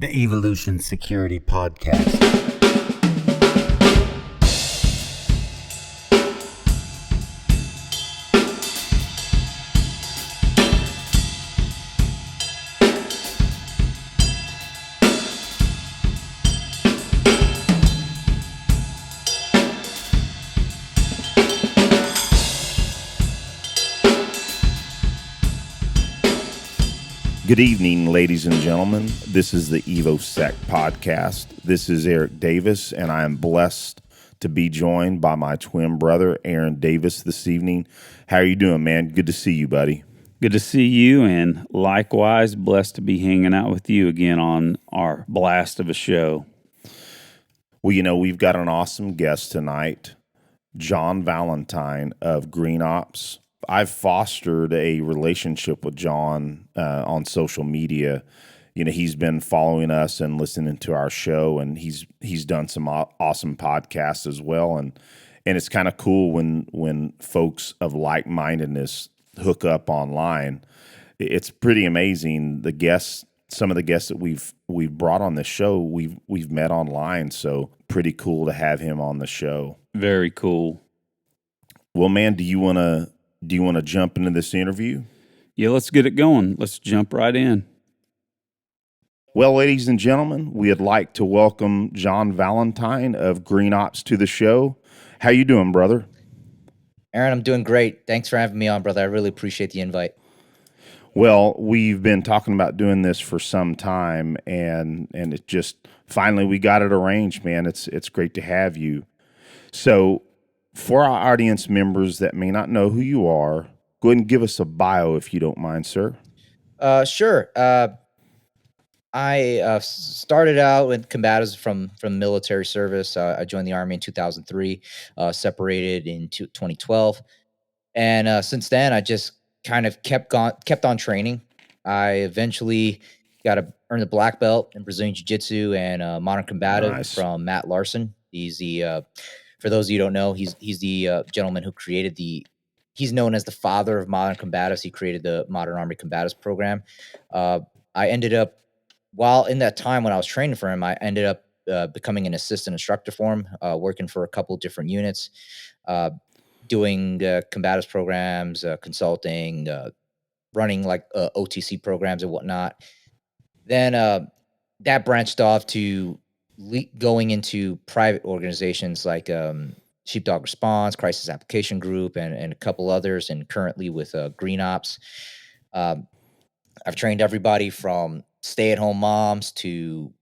the Evolution Security Podcast. Good evening, ladies and gentlemen. This is the EvoSec podcast. This is Eric Davis, and I am blessed to be joined by my twin brother, Aaron Davis, this evening. How are you doing, man? Good to see you, buddy. Good to see you, and likewise, blessed to be hanging out with you again on our blast of a show. Well, you know, we've got an awesome guest tonight, John Valentine of Green Ops. I've fostered a relationship with John on social media. You know, he's been following us and listening to our show, and he's done some awesome podcasts as well. And it's kind of cool when folks of like-mindedness hook up online. It's pretty amazing. Some of the guests that we've brought on this show, we've met online. So pretty cool to have him on the show. Very cool. Well, man, do you want to jump into this interview? Yeah, let's get it going. Let's jump right in. Well, ladies and gentlemen, we'd like to welcome John Valentine of Green Ops to the show. How you doing, brother? Aaron, I'm doing great. Thanks for having me on, brother. I really appreciate the invite. Well, we've been talking about doing this for some time, and it just finally we got it arranged, man. It's great to have you. So, for our audience members that may not know who you are, go ahead and give us a bio if you don't mind, sir. Sure. I started out with combatives from military service. I joined the Army in 2003, separated in 2012. And since then, I just kind of kept on training. I eventually got to earn the black belt in Brazilian Jiu-Jitsu and modern combative from Matt Larson. He's the for those of you who don't know, he's the gentleman who created he's known as the father of modern combatives. He created the Modern Army Combatives program. I ended up, while in that time when I was training for him, I ended up becoming an assistant instructor for him, working for a couple different units, doing combatives programs, consulting, running like OTC programs and whatnot. Then that branched off to going into private organizations like Sheepdog Response, Crisis Application Group, and a couple others, and currently with Green Ops. I've trained everybody from stay-at-home moms to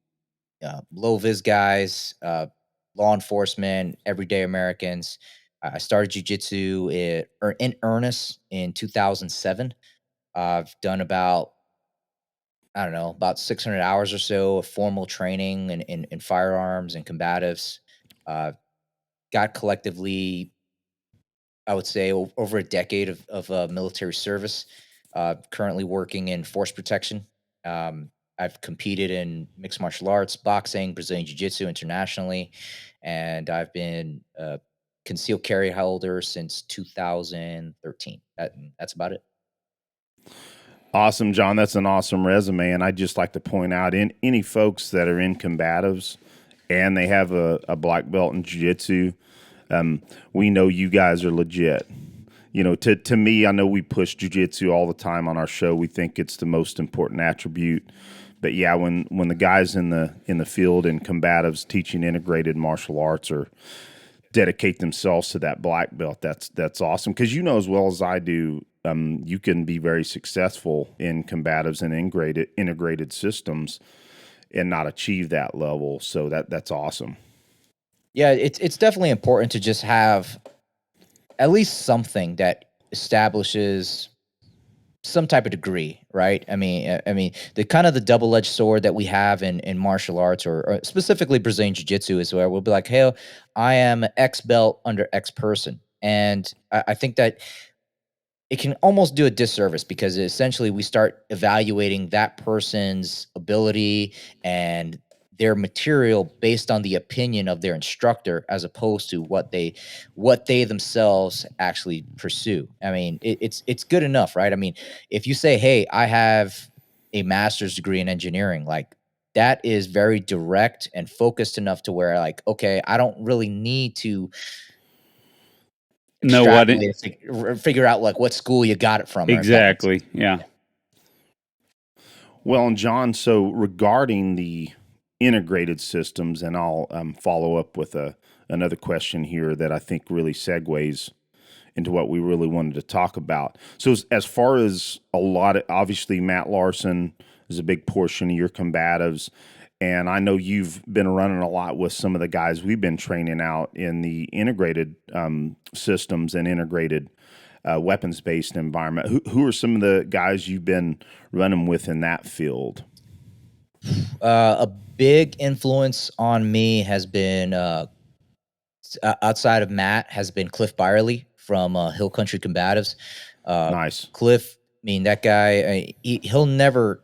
low-vis guys, law enforcement, everyday Americans. I started jiu-jitsu in earnest in 2007. I've done about 600 hours or so of formal training in firearms and combatives. Got collectively, I would say, over a decade of military service. Currently working in force protection. I've competed in mixed martial arts, boxing, Brazilian Jiu-Jitsu internationally, and I've been a concealed carry holder since 2013. That's about it. Awesome, John. That's an awesome resume. And I'd just like to point out any folks that are in combatives and they have a black belt in jiu-jitsu, we know you guys are legit. You know, to me, I know we push jiu-jitsu all the time on our show. We think it's the most important attribute. But yeah, when the guys in the field and combatives teaching integrated martial arts or dedicate themselves to that black belt, that's awesome. Because you know as well as I do, you can be very successful in combatives and integrated systems and not achieve that level. So that's awesome. Yeah, it's definitely important to just have at least something that establishes some type of degree, right? I mean, the kind of the double-edged sword that we have in martial arts or specifically Brazilian Jiu-Jitsu is where we'll be like, hey, I am X belt under X person. And I think that it can almost do a disservice because essentially we start evaluating that person's ability and their material based on the opinion of their instructor as opposed to what they themselves actually pursue. I mean, it's good enough, right? I mean, if you say, hey, I have a master's degree in engineering, like that is very direct and focused enough to where, like, okay, I don't really need to know what it, extrapolate, figure out like what school you got it from. exactly. Yeah. Well, and John, so regarding the integrated systems, and I'll follow up with another question here that I think really segues into what we really wanted to talk about. So as far as a lot of, obviously Matt Larson is a big portion of your combatives, and I know you've been running a lot with some of the guys we've been training out in the integrated systems and integrated weapons-based environment. Who are some of the guys you've been running with in that field? A big influence on me has been outside of Matt has been Cliff Byerly from Hill Country Combatives. Nice. Cliff, I mean, that guy, he'll never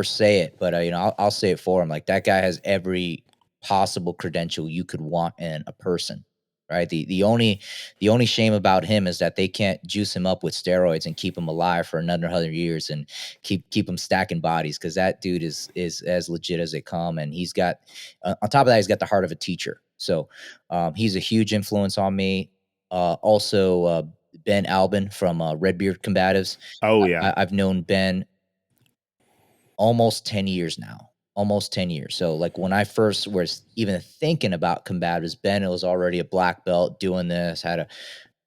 say it, but I'll say it for him. Like, that guy has every possible credential you could want in a person, right? The only shame about him is that they can't juice him up with steroids and keep him alive for another 100 years and keep him stacking bodies, because that dude is as legit as they come, and he's got on top of that, he's got the heart of a teacher. So he's a huge influence on me. Also, Ben Albin from Redbeard Combatives. Oh yeah, I've known Ben almost 10 years now. Almost 10 years. So, like, when I first was even thinking about combatives, Ben was already a black belt doing this, had a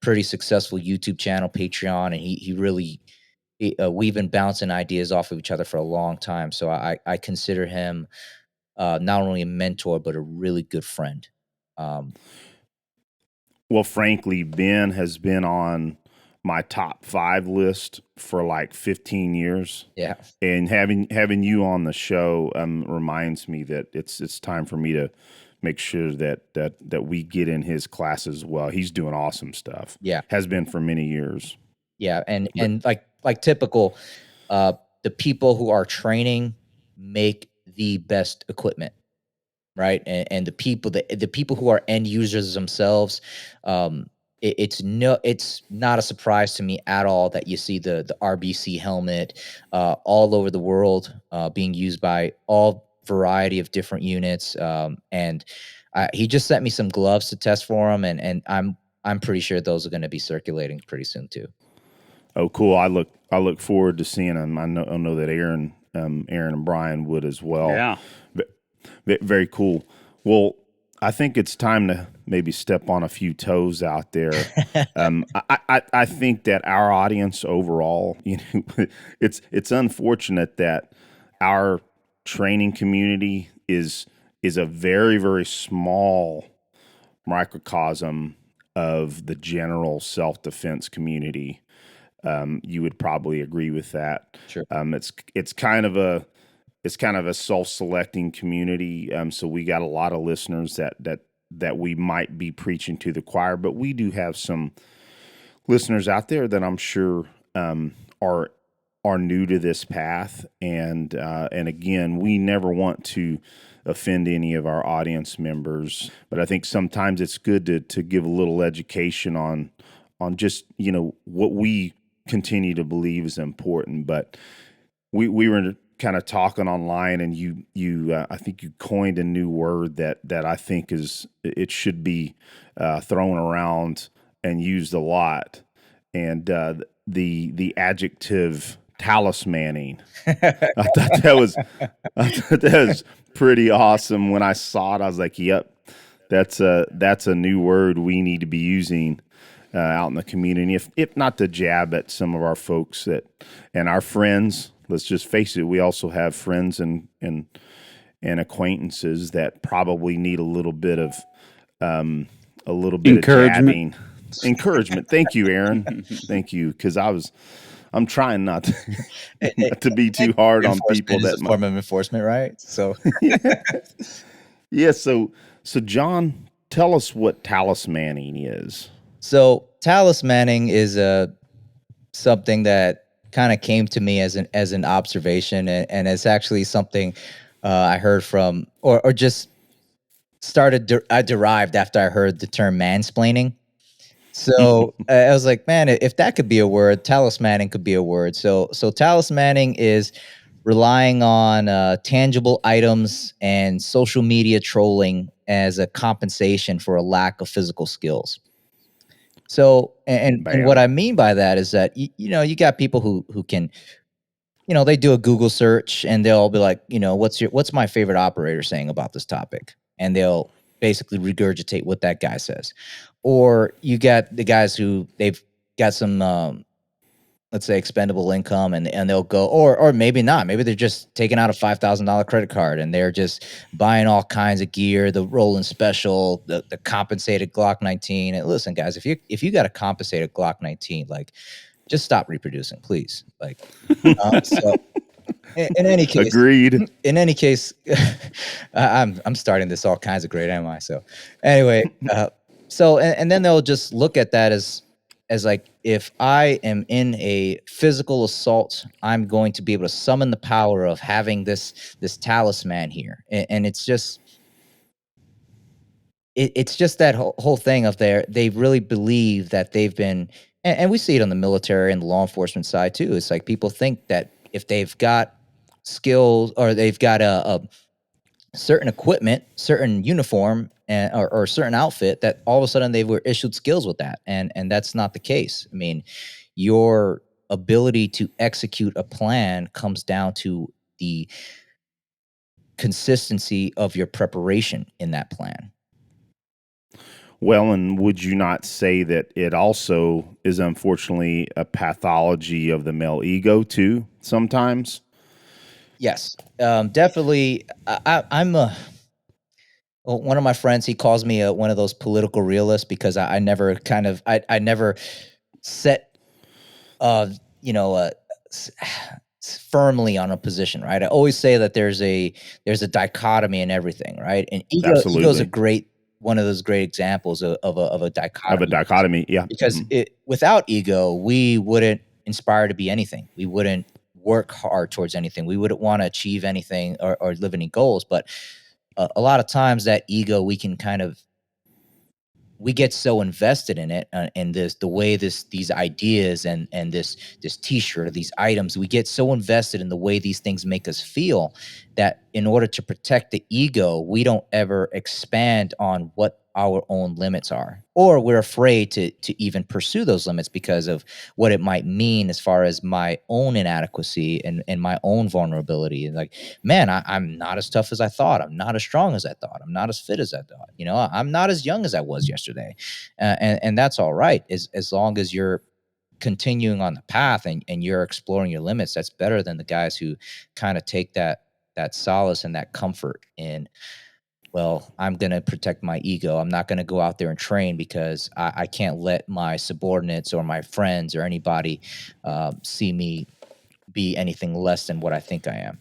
pretty successful YouTube channel, Patreon, and he really, we've been bouncing ideas off of each other for a long time. So I consider him not only a mentor, but a really good friend. Well, frankly, Ben has been on my top 5 list for like 15 years. Yeah. And having you on the show reminds me that it's time for me to make sure that we get in his class as well. He's doing awesome stuff. Yeah. Has been for many years. Yeah. And like typical, the people who are training make the best equipment. Right. And the people who are end users themselves, it's not a surprise to me at all that you see the RBC helmet all over the world being used by all variety of different units. And he just sent me some gloves to test for him, and I'm pretty sure those are going to be circulating pretty soon too. Oh, cool! I look forward to seeing them. I know that Aaron and Brian would as well. Yeah. Very cool. Well, I think it's time to maybe step on a few toes out there. I think that our audience overall, it's unfortunate that our training community is a very, very small microcosm of the general self-defense community. You would probably agree with that. Sure. It's kind of a self-selecting community. So we got a lot of listeners that we might be preaching to the choir, but we do have some listeners out there that I'm sure are new to this path. And again, we never want to offend any of our audience members, but I think sometimes it's good to give a little education on just, what we continue to believe is important. But we were kind of talking online, and you I think you coined a new word that I think it should be thrown around and used a lot, and the adjective talismaning. I thought that was pretty awesome. When I saw it, I was like, "Yep, that's a new word we need to be using out in the community, if not to jab at some of our folks and our friends." Let's just face it, we also have friends and acquaintances that probably need a little bit of encouragement. Of jabbing. Encouragement. Thank you, Aaron. Thank you, because I'm trying not to be too hard on people. That form of enforcement, right? So yeah. So John, tell us what talismaning is. So talismaning is something that kind of came to me as an observation, and it's actually something I heard from or just I derived after I heard the term mansplaining. So I was like, man, if that could be a word, talismaning could be a word. So talismaning is relying on tangible items and social media trolling as a compensation for a lack of physical skills. So, and what Bam. I mean by that is that you got people who can, they do a Google search and they'll be like, what's my favorite operator saying about this topic, and they'll basically regurgitate what that guy says. Or you got the guys who they've got some let's say expendable income, and they'll go, or maybe not, maybe they're just taking out a $5,000 credit card and they're just buying all kinds of gear, the rolling special, the compensated Glock 19. And listen, guys, if you got a compensated Glock 19, like, just stop reproducing, please. Like, so in any case, Agreed. in any case, I'm starting this all kinds of great, am I? So anyway, and then they'll just look at that as like, if I am in a physical assault, I'm going to be able to summon the power of having this talisman here, and it's just it's just that whole thing of they really believe that they've been, and we see it on the military and the law enforcement side too. It's like people think that if they've got skills or they've got a certain equipment, certain uniform, or certain outfit, that all of a sudden they were issued skills with that, and that's not the case. I mean, your ability to execute a plan comes down to the consistency of your preparation in that plan. Well, and would you not say that it also is unfortunately a pathology of the male ego too, sometimes? Yes, definitely. I'm a well, one of my friends, he calls me one of those political realists because I never I never set uh you know uh s- firmly on a position, right? I always say that there's a dichotomy in everything, right? And ego's a Absolutely. great one of those great examples of a Of a dichotomy, dichotomy. Yeah. because without ego, we wouldn't inspire to be anything. We wouldn't work hard towards anything. We wouldn't want to achieve anything, or live any goals. But a lot of times that ego, we get so invested in it, and the way these ideas and this t-shirt or these items, we get so invested in the way these things make us feel, that in order to protect the ego, we don't ever expand on what our own limits are, or we're afraid to even pursue those limits because of what it might mean as far as my own inadequacy and my own vulnerability. And like, man, I'm not as tough as I thought. I'm not as strong as I thought. I'm not as fit as I thought. I'm not as young as I was yesterday, and that's all right, as long as you're continuing on the path, and you're exploring your limits. That's better than the guys who kind of take that solace and that comfort in, well, I'm going to protect my ego. I'm not going to go out there and train because I can't let my subordinates or my friends or anybody see me be anything less than what I think I am.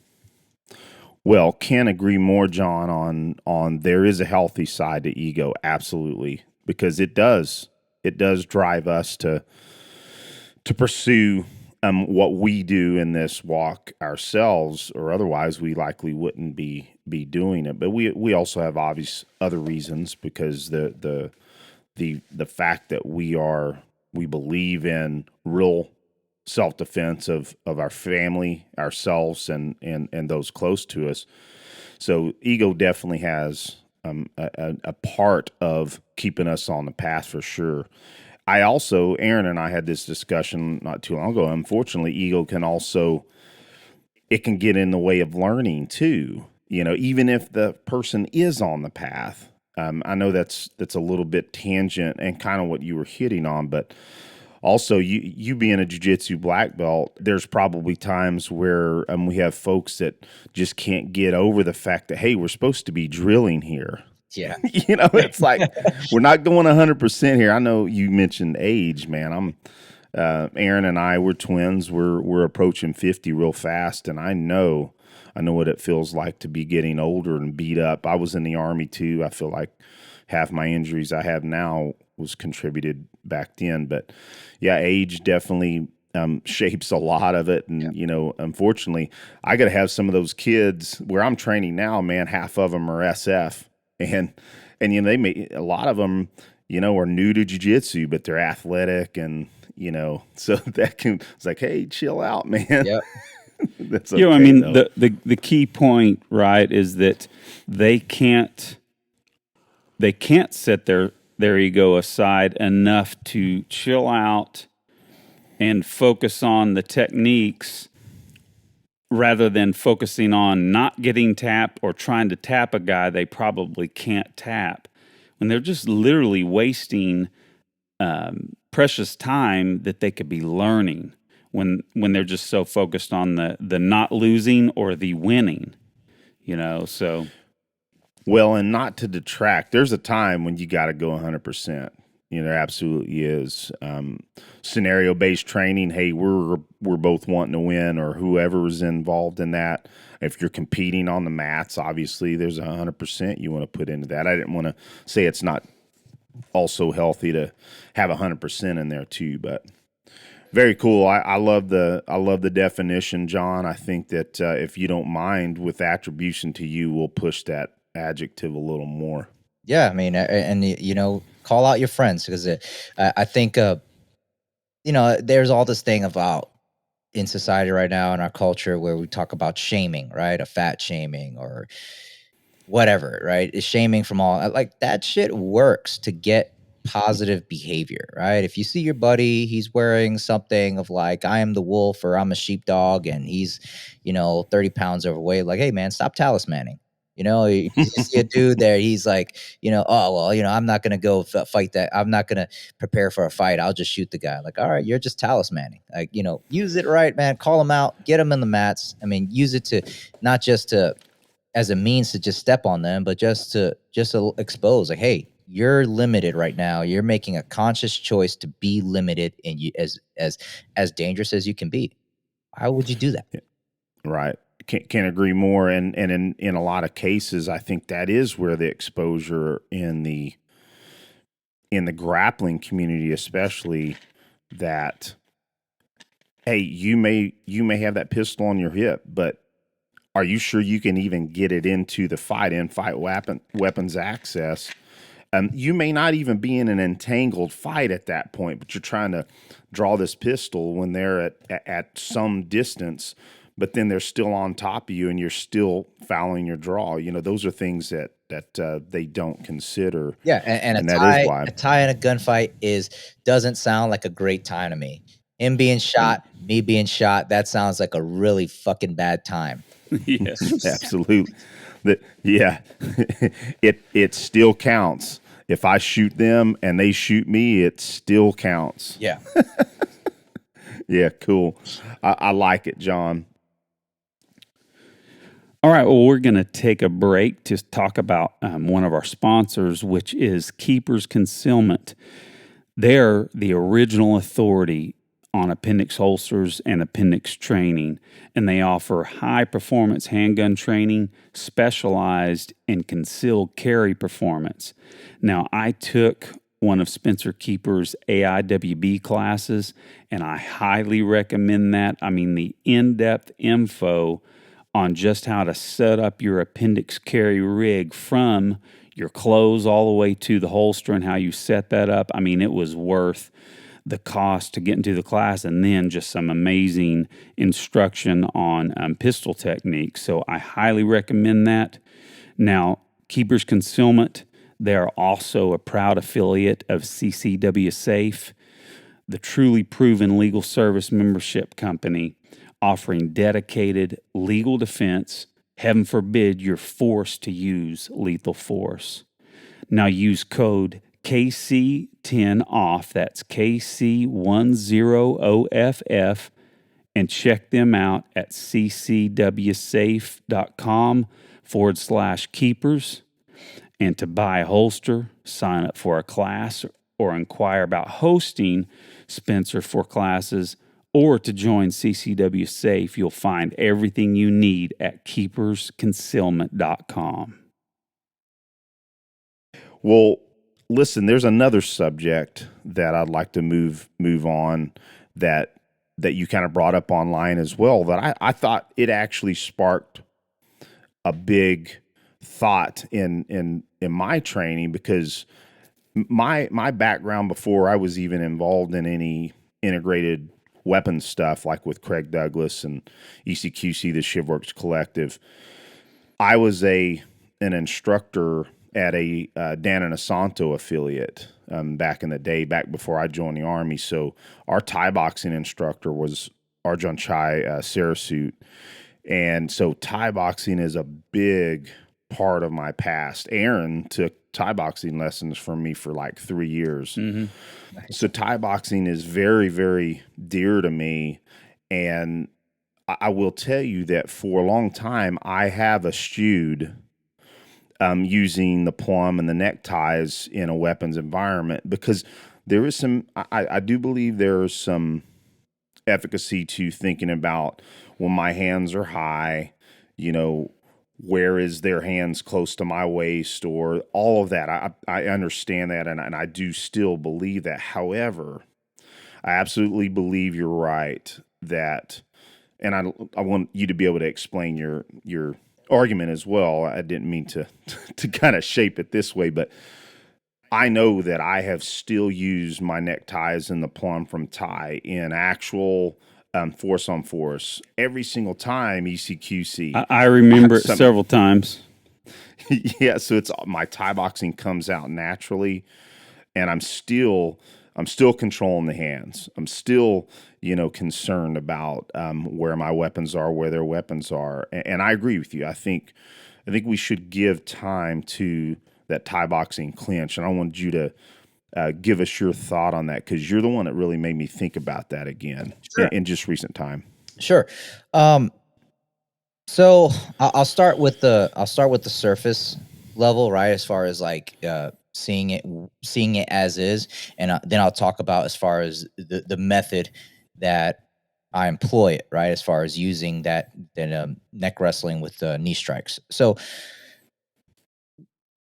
Well, can't agree more, John, on there is a healthy side to ego, absolutely, because it does drive us to pursue what we do in this walk ourselves, or otherwise we likely wouldn't be doing it. But we also have obvious other reasons, because the fact that we believe in real self-defense of our family, ourselves, and those close to us. So ego definitely has a part of keeping us on the path, for sure. I also, Aaron and I had this discussion not too long ago. Unfortunately, ego can also, it can get in the way of learning too. Even if the person is on the path. I know that's a little bit tangent and kind of what you were hitting on, but also you being a jiu-jitsu black belt, there's probably times where we have folks that just can't get over the fact that, hey, we're supposed to be drilling here. Yeah. It's like we're not going 100% here. I know you mentioned age, man. Aaron and I, we're twins. We're approaching 50 real fast, and I know what it feels like to be getting older and beat up. I was in the Army too. I feel like half my injuries I have now was contributed back then. But yeah, age definitely shapes a lot of it. And, unfortunately, I got to have some of those kids where I'm training now, man, half of them are SF. And they may, a lot of them, are new to jiu-jitsu, but they're athletic, and, so that it's like, hey, chill out, man. Yep. That's You know, I okay, mean, though. the key point, right, is that they can't set their ego aside enough to chill out and focus on the techniques rather than focusing on not getting tapped or trying to tap a guy they probably can't tap. When they're just literally wasting precious time that they could be learning when they're just so focused on the not losing or the winning, so Well, and not to detract, there's a time when you got to go 100%. There absolutely is. Scenario based training. Hey, we're both wanting to win, or whoever is involved in that. If you're competing on the mats, obviously there's 100% you want to put into that. I didn't want to say it's not also healthy to have 100% in there too, but very cool. I love the definition, John. I think that if you don't mind with attribution to you, we'll push that adjective a little more. Yeah, I mean, and call out your friends because I think there's all this thing about in society right now in our culture where we talk about shaming, right? A fat shaming or whatever, right? Is shaming from all like that shit works to get positive behavior, right? If you see your buddy, he's wearing something of like, I am the wolf or I'm a sheepdog, and he's, 30 pounds overweight, like, hey man, stop talismaning. If you see a dude there, he's like, oh, well, I'm not going to go fight that. I'm not going to prepare for a fight. I'll just shoot the guy. Like, all right, you're just talismaning. Like, use it right, man. Call him out, get him in the mats. I mean, use it to not just to as a means to just step on them, but just to expose like, hey, you're limited right now. You're making a conscious choice to be limited and you as dangerous as you can be. Why would you do that? Right. Can't agree more. And in a lot of cases, I think that is where the exposure in the grappling community, especially, that, hey, you may have that pistol on your hip, but are you sure you can even get it into the fight weapons access? You may not even be in an entangled fight at that point, but you're trying to draw this pistol when they're at some distance, but then they're still on top of you and you're still fouling your draw. Those are things that they don't consider. Yeah, and that is why. a tie in a gunfight doesn't sound like a great time to me. Him being shot, me being shot, that sounds like a really fucking bad time. Yes. Absolutely. Yeah, it still counts. If I shoot them and they shoot me, it still counts. Yeah. Yeah, cool. I like it, John. All right, well, we're going to take a break to talk about one of our sponsors, which is Keeper's Concealment. They're the original authority on appendix holsters and appendix training, and they offer high-performance handgun training specialized in concealed carry performance. Now, I took one of Spencer Keeper's AIWB classes, and I highly recommend that. I mean, the in-depth info on just how to set up your appendix carry rig from your clothes all the way to the holster and how you set that up. I mean, it was worth the cost to get into the class, and then just some amazing instruction on pistol techniques. So I highly recommend that. Now, Keeper's Concealment, they are also a proud affiliate of CCW Safe, the truly proven legal service membership company offering dedicated legal defense. Heaven forbid you're forced to use lethal force. Now use code KC10OFF, that's KC10OFF, and check them out at ccwsafe.com/keepers. And to buy a holster, sign up for a class, or inquire about hosting Spencer for classes, or to join CCW Safe, you'll find everything you need at keepersconcealment.com. Well, listen, there's another subject that I'd like to move on that you kind of brought up online as well, that I thought it actually sparked a big thought in my training, because my background before I was even involved in any integrated weapons stuff, like with Craig Douglas and ECQC, the Shivworks Collective. I was an instructor at a Dan and Asanto affiliate back in the day, back before I joined the Army. So our Thai boxing instructor was Arjun Chai Sarasut. And so Thai boxing is a big part of my past. Aaron took Thai boxing lessons from me for like 3 years. Mm-hmm. So Thai boxing is very, very dear to me. And I will tell you that for a long time, I have eschewed using the plum and the neckties in a weapons environment, because there is some, I do believe there is some efficacy to thinking about when my hands are high, where is their hands close to my waist, or all of that. I understand that, and I do still believe that. However, I absolutely believe you're right that, and I want you to be able to explain your argument as well. I didn't mean to kind of shape it this way, but I know that I have still used my neckties and the plum from Thai in actual force on force every single time. ECQC. I remember it several times. Yeah, so it's my Thai boxing comes out naturally, and I'm still controlling the hands. I'm still, concerned about where my weapons are, where their weapons are. And I agree with you. I think we should give time to that Thai boxing clinch. And I want you to give us your thought on that, because you're the one that really made me think about that again. Sure. in just recent time. Sure. So I'll start with the surface level, right? As far as like seeing it as is, and then I'll talk about as far as the method that I employ it, right? As far as using that neck wrestling with knee strikes. So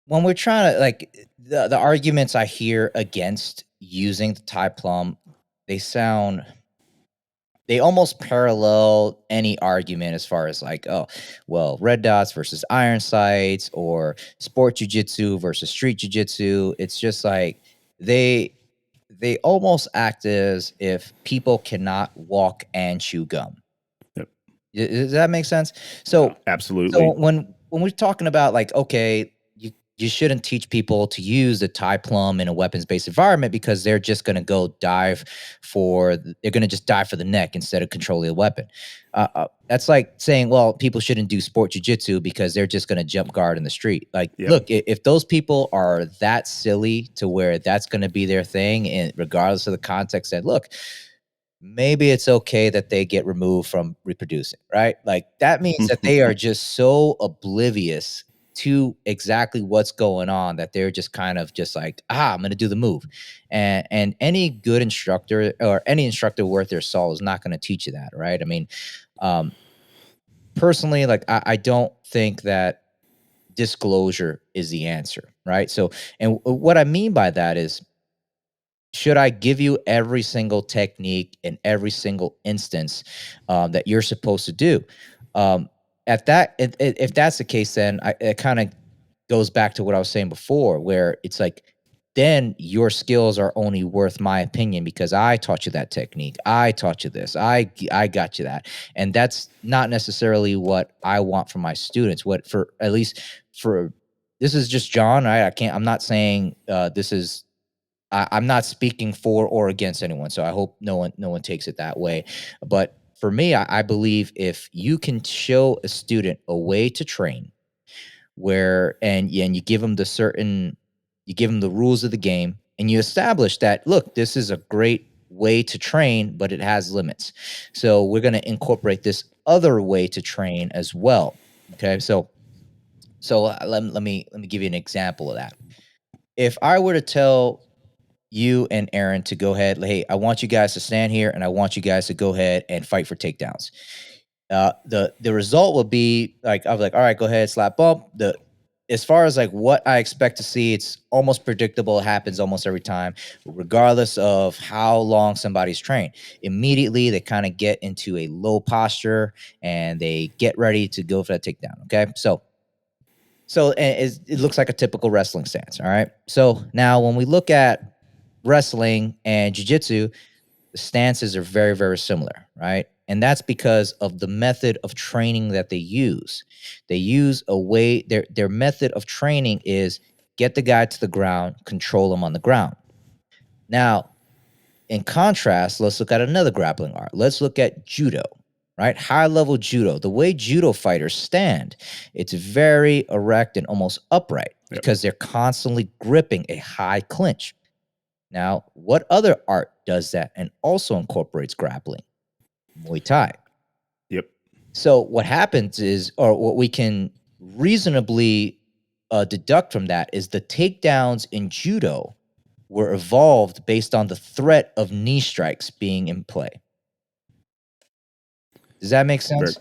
when we're trying to, like, the arguments I hear against using the Thai plum, they almost parallel any argument as far as like, oh, well, red dots versus iron sights, or sport jiu-jitsu versus street jiu-jitsu. It's just like they almost act as if people cannot walk and chew gum. Yep. Does that make sense? So yeah, absolutely. So when we're talking about like, okay, you shouldn't teach people to use the Thai plum in a weapons-based environment, because they're just going to go they're going to just dive for the neck instead of controlling the weapon. That's like saying, well, people shouldn't do sport jiu-jitsu because they're just going to jump guard in the street. Like, yep. Look, if those people are that silly to where that's going to be their thing, and regardless of the context, that look, maybe it's okay that they get removed from reproducing, right? Like, that means that they are just so oblivious to exactly what's going on that they're just kind of just like, I'm going to do the move. And any good instructor, or any instructor worth their salt, is not going to teach you that, right? I mean, personally, like, I don't think that disclosure is the answer, right? So, and what I mean by that is, should I give you every single technique in every single instance that you're supposed to do? If that's the case, then it kind of goes back to what I was saying before, where it's like, then your skills are only worth my opinion because I taught you that technique. I taught you this. I got you that. And that's not necessarily what I want from my students. This is just John, right? I'm not saying I'm not speaking for or against anyone. So I hope no one takes it that way. But for me, I believe if you can show a student a way to train and you give them the rules of the game, and you establish that, look, this is a great way to train, but it has limits. So we're going to incorporate this other way to train as well. Okay. So let me give you an example of that. If I were to tell you and Aaron to go ahead, hey, I want you guys to stand here, and I want you guys to go ahead and fight for takedowns. The result will be like, I was like, all right, go ahead, slap bump. As far as like what I expect to see, it's almost predictable. It happens almost every time, regardless of how long somebody's trained. Immediately, they kind of get into a low posture and they get ready to go for that takedown. Okay, so it looks like a typical wrestling stance. All right, so now when we look at wrestling and jiu-jitsu, the stances are very, very similar, right? And that's because of the method of training that they use. They use a way, their method of training is get the guy to the ground, control him on the ground. Now, in contrast, let's look at another grappling art. Let's look at judo, right? High level judo. The way judo fighters stand, it's very erect and almost upright because they're constantly gripping a high clinch. Now, what other art does that and also incorporates grappling? Muay Thai. Yep. So what happens is, or what we can reasonably deduct from that is the takedowns in judo were evolved based on the threat of knee strikes being in play. Does that make sense?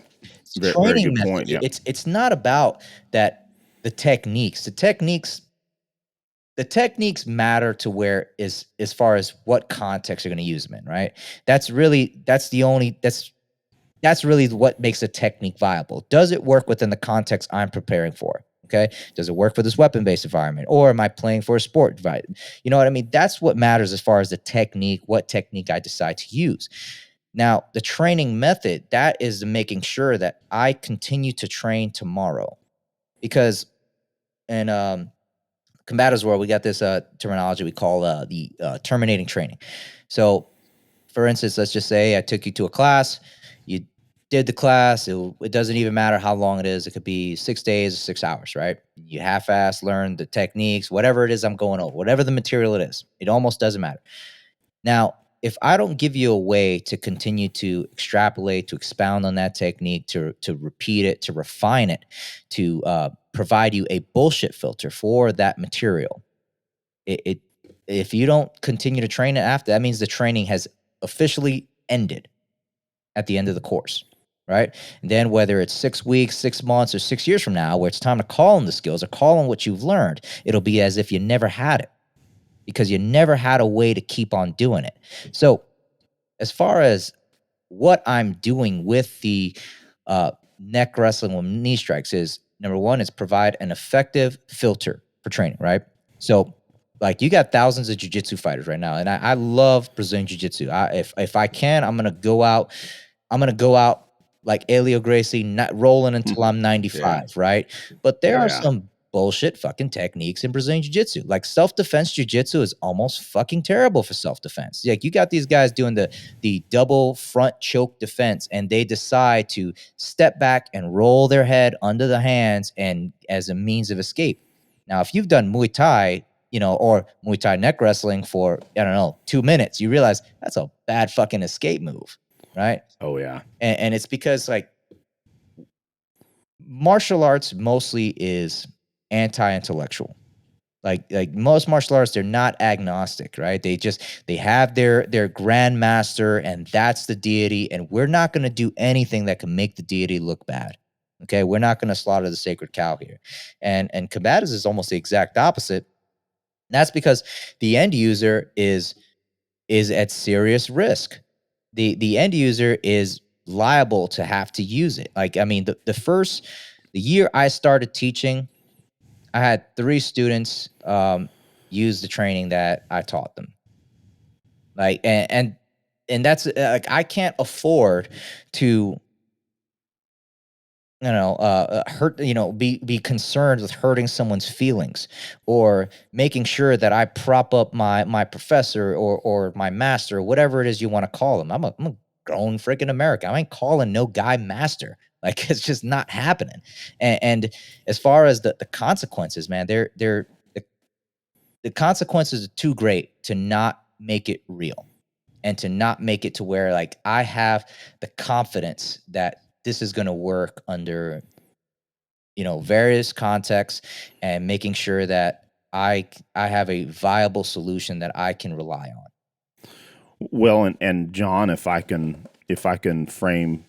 Very good Method, point. Yeah. it's not about that the techniques. The techniques matter to where is as far as what context you're going to use them in, right? That's really what makes a technique viable. Does it work within the context I'm preparing for? Okay. Does it work for this weapon-based environment? Or am I playing for a sport? You know what I mean? That's what matters as far as the technique, what technique I decide to use. Now, the training method, that is making sure that I continue to train tomorrow. Because in combatives world, we got this terminology we call the terminating training. So, for instance, let's just say I took you to a class, you did the class, it doesn't even matter how long it is. It could be 6 days or 6 hours, right? You half-ass learn the techniques, whatever it is I'm going over, whatever the material it is. It almost doesn't matter. Now, if I don't give you a way to continue to extrapolate, to expound on that technique, to repeat it, to refine it, to provide you a bullshit filter for that material, if you don't continue to train it after, that means the training has officially ended at the end of the course, right? And then whether it's 6 weeks, 6 months, or 6 years from now, where it's time to call on the skills or call on what you've learned, it'll be as if you never had it because you never had a way to keep on doing it. So as far as what I'm doing with the neck wrestling with knee strikes is, number one, is provide an effective filter for training, right? So like you got thousands of jiu-jitsu fighters right now, and I love Brazilian jiu-jitsu. If I can, I'm gonna go out like Elio Gracie, not rolling until I'm 95, right? But there are some bullshit fucking techniques in Brazilian jiu-jitsu. Like self-defense jiu-jitsu is almost fucking terrible for self-defense. Like you got these guys doing the double front choke defense, and they decide to step back and roll their head under the hands and as a means of escape. Now, if you've done Muay Thai, or Muay Thai neck wrestling for, 2 minutes, you realize that's a bad fucking escape move, right? Oh yeah. And it's because like martial arts mostly is anti-intellectual. Like most martial arts, they're not agnostic, right? They have their grandmaster, and that's the deity, and we're not going to do anything that can make the deity look bad. Okay, we're not going to slaughter the sacred cow here. And combatives is almost the exact opposite. And that's because the end user is at serious risk. The end user is liable to have to use it. Like, I mean, the year I started teaching, I had 3 students use the training that I taught them. Like, and that's like, I can't afford to, hurt, be concerned with hurting someone's feelings or making sure that I prop up my professor or my master, whatever it is you want to call them. I'm a grown freaking American. I ain't calling no guy master. Like, it's just not happening. And as far as the consequences, man, the consequences are too great to not make it real and to not make it to where like I have the confidence that this is going to work under, various contexts, and making sure that I have a viable solution that I can rely on. Well, and John, if I can frame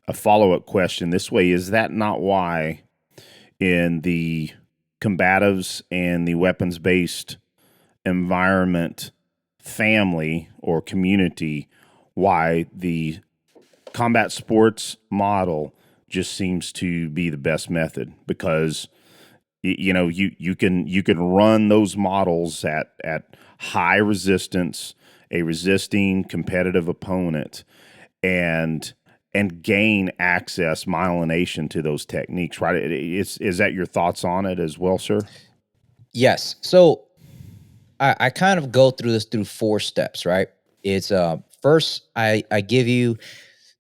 a follow-up question this way, is that not why in the combatives and the weapons-based environment family or community, why the combat sports model just seems to be the best method? Because you can run those models at high resistance a resisting competitive opponent and gain access, myelination to those techniques, right? Is that your thoughts on it as well, sir? Yes. So I kind of go through this through 4 steps, right? It's first I give you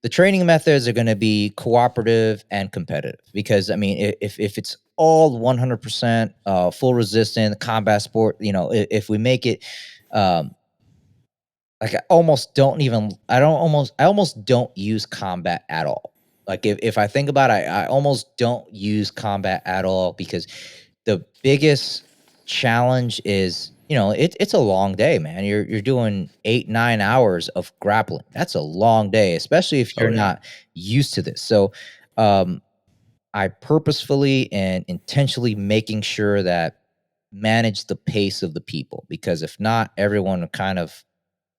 the training methods are going to be cooperative and competitive because I mean if it's all 100% full resistant combat sport, you know, if we make it like I almost don't use combat at all. Like if I think about it, I almost don't use combat at all because the biggest challenge is, you know, it's a long day, man. You're doing 8-9 hours of grappling. That's a long day, especially if Oh, you're yeah. not used to this. So um I purposefully and intentionally making sure that manage the pace of the people because if not, everyone will kind of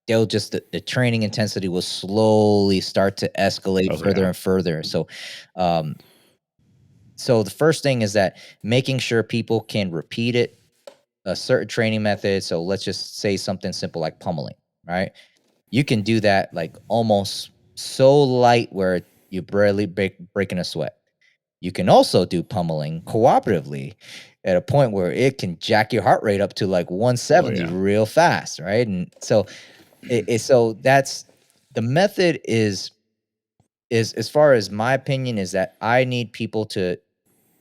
they'll just the training intensity will slowly start to escalate Oh, further yeah. and further. Um, so the first thing is that making sure people can repeat it, a certain training method. So let's just say something simple like pummeling, right? You can do that like almost so light where you barely breaking a sweat. You can also do pummeling cooperatively at a point where it can jack your heart rate up to like Oh, 170 yeah. real fast, right? And so so that's the method is as far as my opinion is that I need people to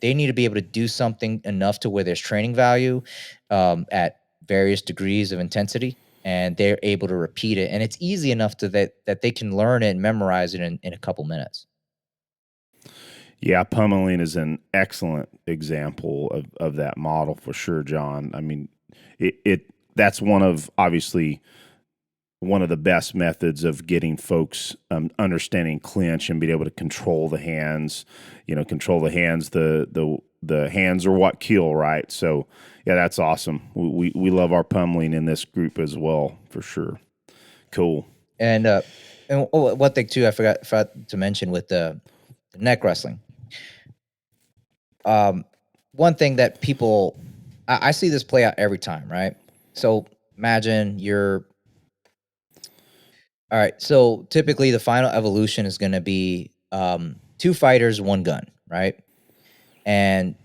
they need to be able to do something enough to where there's training value at various degrees of intensity and they're able to repeat it and it's easy enough to that they can learn it and memorize it in a couple minutes. Yeah, pummeling is an excellent example of that model for sure, John. I mean, it that's obviously one of the best methods of getting folks understanding clinch and being able to control the hands. You know, control the hands. The hands are what kill, right? So, yeah, that's awesome. We love our pummeling in this group as well, for sure. Cool. And one thing too, I forgot to mention with the neck wrestling. Um, one thing that people, I see this play out every time, right? So imagine you're all right. So typically, the final evolution is going to be 2 fighters, 1 gun, right? And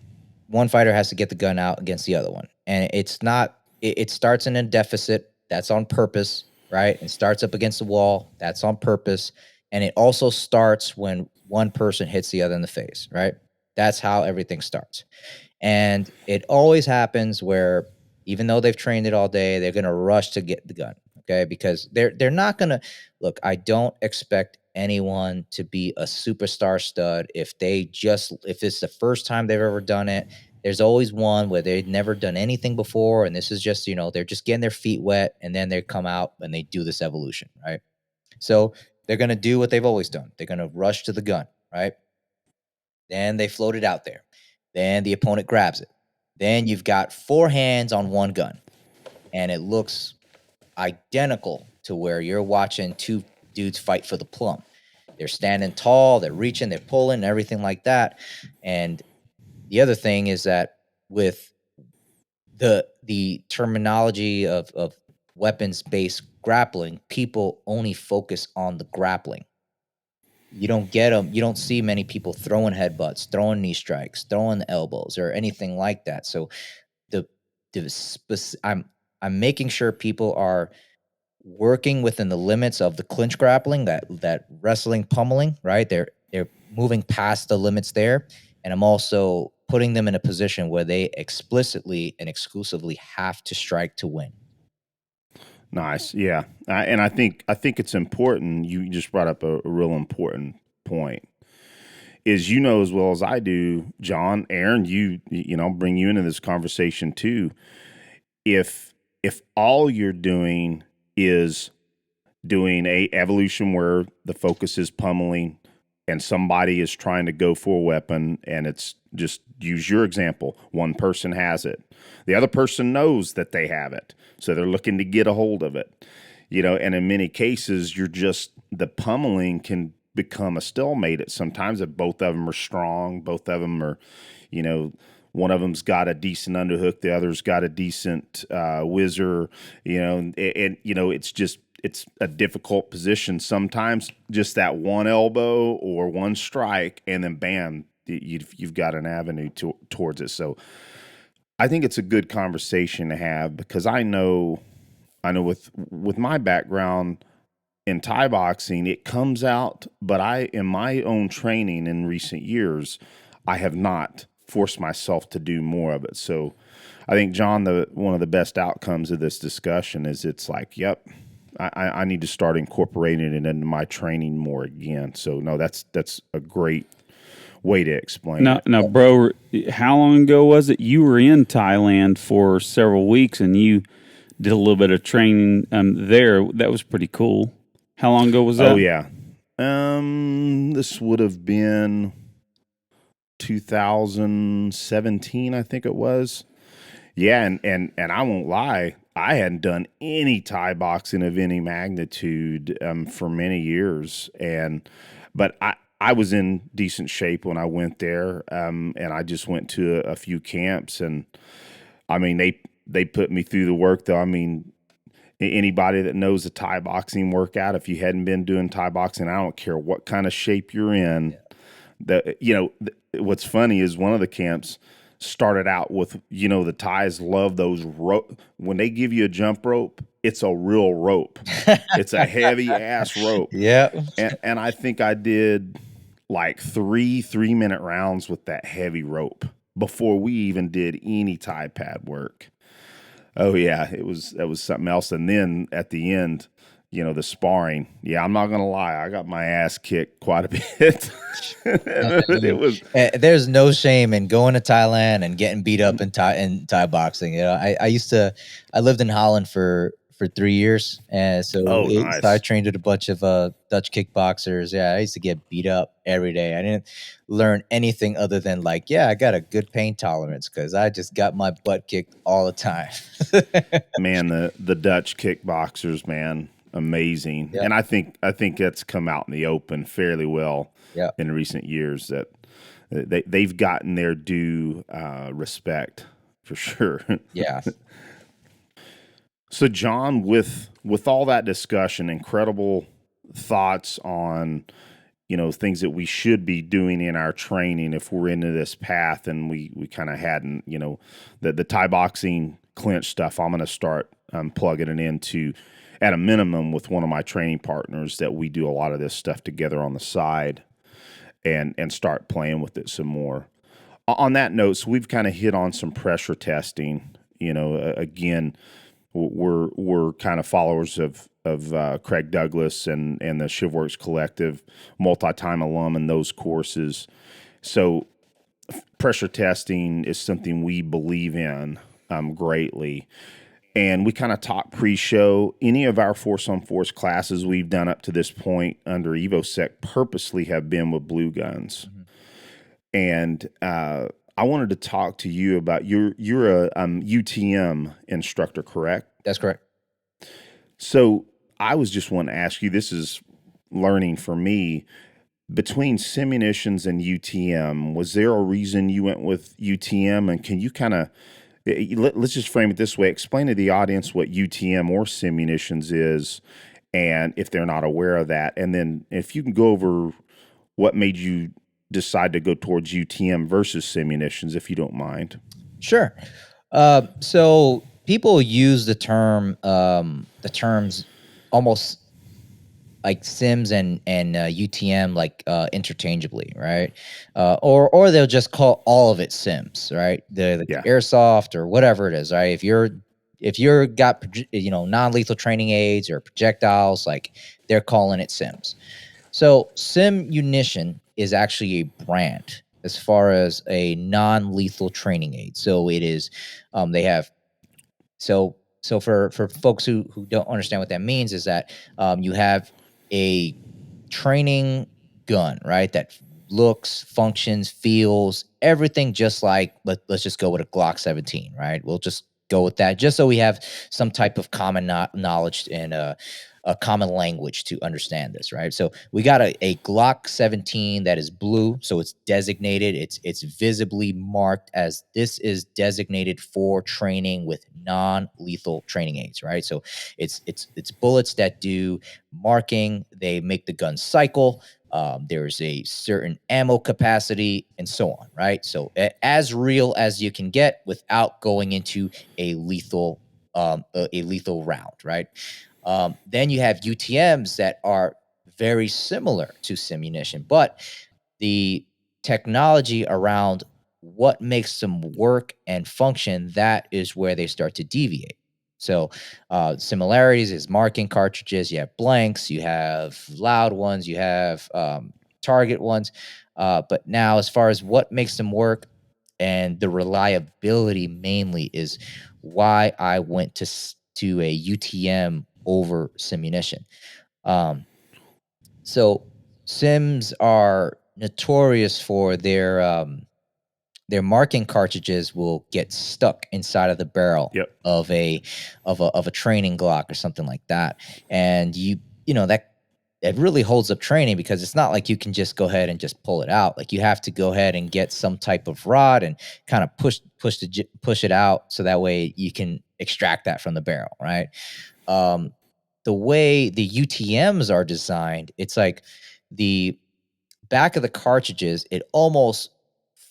one fighter has to get the gun out against the other one, and it's not. It starts in a deficit. That's on purpose, right? And starts up against the wall. That's on purpose, and it also starts when one person hits the other in the face, right? That's how everything starts. And it always happens where even though they've trained it all day, they're going to rush to get the gun, okay? Because they're not going to look, I don't expect anyone to be a superstar stud if it's the first time they've ever done it. There's always one where they've never done anything before and this is just, you know, they're just getting their feet wet and then they come out and they do this evolution, right? So, they're going to do what they've always done. They're going to rush to the gun, right? Then they float it out there. Then the opponent grabs it. Then you've got 4 hands on 1 gun, and it looks identical to where you're watching 2 dudes fight for the plum. They're standing tall, they're reaching, they're pulling, everything like that. And the other thing is that with the terminology of weapons based grappling, people only focus on the grappling. You don't get them. You don't see many people throwing headbutts, throwing knee strikes, throwing elbows, or anything like that. So the I'm making sure people are working within the limits of the clinch grappling, that wrestling pummeling, right? They're moving past the limits there, and I'm also putting them in a position where they explicitly and exclusively have to strike to win. Nice, yeah, and I think it's important. You just brought up a real important point. Is you know as well as I do, John, Aaron, you know, bring you into this conversation too. If all you're doing is doing a evolution where the focus is pummeling and somebody is trying to go for a weapon and it's just use your example, one person has it, the other person knows that they have it, so they're looking to get a hold of it, you know, and in many cases you're just the pummeling can become a stalemate at sometimes if both of them are strong, both of them are, you know, one of them's got a decent underhook, the other's got a decent whizzer, you know, and you know, it's just it's a difficult position sometimes. Just that one elbow or one strike, and then bam, you've got an avenue towards it. So I think it's a good conversation to have, because I know with my background in Thai boxing, it comes out, but in my own training in recent years, I have not forced myself to do more of it. So I think, John, one of the best outcomes of this discussion is it's like, yep, I need to start incorporating it into my training more again. So no, that's a great way to explain it. Now, bro, how long ago was it? You were in Thailand for several weeks, and you did a little bit of training there. That was pretty cool. How long ago was that? Oh yeah, this would have been 2017, I think it was. Yeah, and I won't lie, I hadn't done any Thai boxing of any magnitude for many years, but I was in decent shape when I went there, and I just went to a few camps, and I mean they put me through the work, though. I mean, anybody that knows a Thai boxing workout, if you hadn't been doing Thai boxing, I don't care what kind of shape you're in. What's funny is one of the camps started out with, the Thais love those rope. When they give you a jump rope, it's a real rope. It's a heavy ass rope. Yeah. And I think I did like 3-minute rounds with that heavy rope before we even did any Thai pad work. Oh yeah, that was something else. And then at the end, the sparring. Yeah, I'm not gonna lie, I got my ass kicked quite a bit. It was. There's no shame in going to Thailand and getting beat up in Thai boxing. I lived in Holland for 3 years, and so, Nice. so I trained with a bunch of Dutch kickboxers. Yeah, I used to get beat up every day. I didn't learn anything other than I got a good pain tolerance, because I just got my butt kicked all the time. Man, the Dutch kickboxers, man, amazing. Yeah. And I think that's come out in the open fairly well in recent years, that they've gotten their due respect for sure. Yeah. So, John, with all that discussion, incredible thoughts on, things that we should be doing in our training if we're into this path, and we kind of hadn't, the Thai boxing clinch stuff, I'm going to start plugging it into, at a minimum, with one of my training partners, that we do a lot of this stuff together on the side, and start playing with it some more. On that note, so we've kind of hit on some pressure testing. Again, we're kind of followers of Craig Douglas and the Shivworks Collective, multi-time alum in those courses. So pressure testing is something we believe in greatly. And we kind of talk pre-show. Any of our force-on-force classes we've done up to this point under EvoSec purposely have been with blue guns. Mm-hmm. And I wanted to talk to you about, you're a UTM instructor, correct? That's correct. So I was just wanting to ask you, this is learning for me, between simunitions and UTM, was there a reason you went with UTM? And can you kind of, let's just frame it this way, explain to the audience what UTM or simunitions is, and if they're not aware of that. And then if you can go over what made you decide to go towards UTM versus simunitions, if you don't mind. Sure. So people use the terms almost like sims and UTM interchangeably, right? Or they'll just call all of it sims, right? The airsoft or whatever it is, right? If you're got non-lethal training aids or projectiles, they're calling it sims. So simunition is actually a brand as far as a non-lethal training aid. So it is, they have, so for folks who don't understand what that means, is that you have a training gun, right? That looks, functions, feels, everything just like, let's just go with a Glock 17, right? We'll just go with that, just so we have some type of common knowledge. And a common language to understand this, right? So we got a Glock 17 that is blue, so it's designated. It's visibly marked as this is designated for training with non-lethal training aids, right? So it's bullets that do marking. They make the gun cycle. There's a certain ammo capacity and so on, right? So as real as you can get without going into a lethal round, right? Then you have UTMs that are very similar to simunition, but the technology around what makes them work and function, that is where they start to deviate. So similarities is marking cartridges. You have blanks, you have loud ones, you have target ones. But now, as far as what makes them work and the reliability mainly is why I went to a UTM over simunition. So Sims are notorious for their marking cartridges will get stuck inside of the barrel Yep. of a training Glock or something like that, and you know that it really holds up training because it's not like you can just go ahead and just pull it out. Like you have to go ahead and get some type of rod and kind of push it out so that way you can extract that from the barrel, right? The way the UTMs are designed, it's like the back of the cartridges, it almost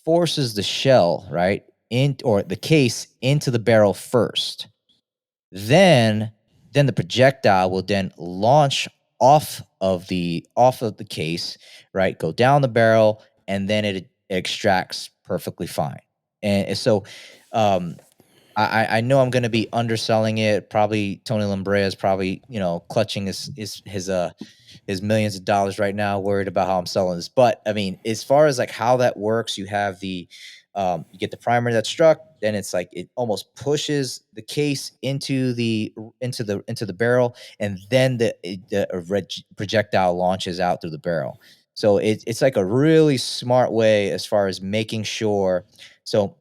forces the shell, right, in or the case into the barrel first. Then the projectile will then launch off of the case, right, go down the barrel, and then it extracts perfectly fine. And so I know I'm going to be underselling it. Probably Tony Lambre is probably, clutching his millions of dollars right now, worried about how I'm selling this. But I mean, as far as like how that works, you have the you get the primer that's struck, then it's like it almost pushes the case into the barrel, and then the projectile launches out through the barrel. So it's like a really smart way as far as making sure. So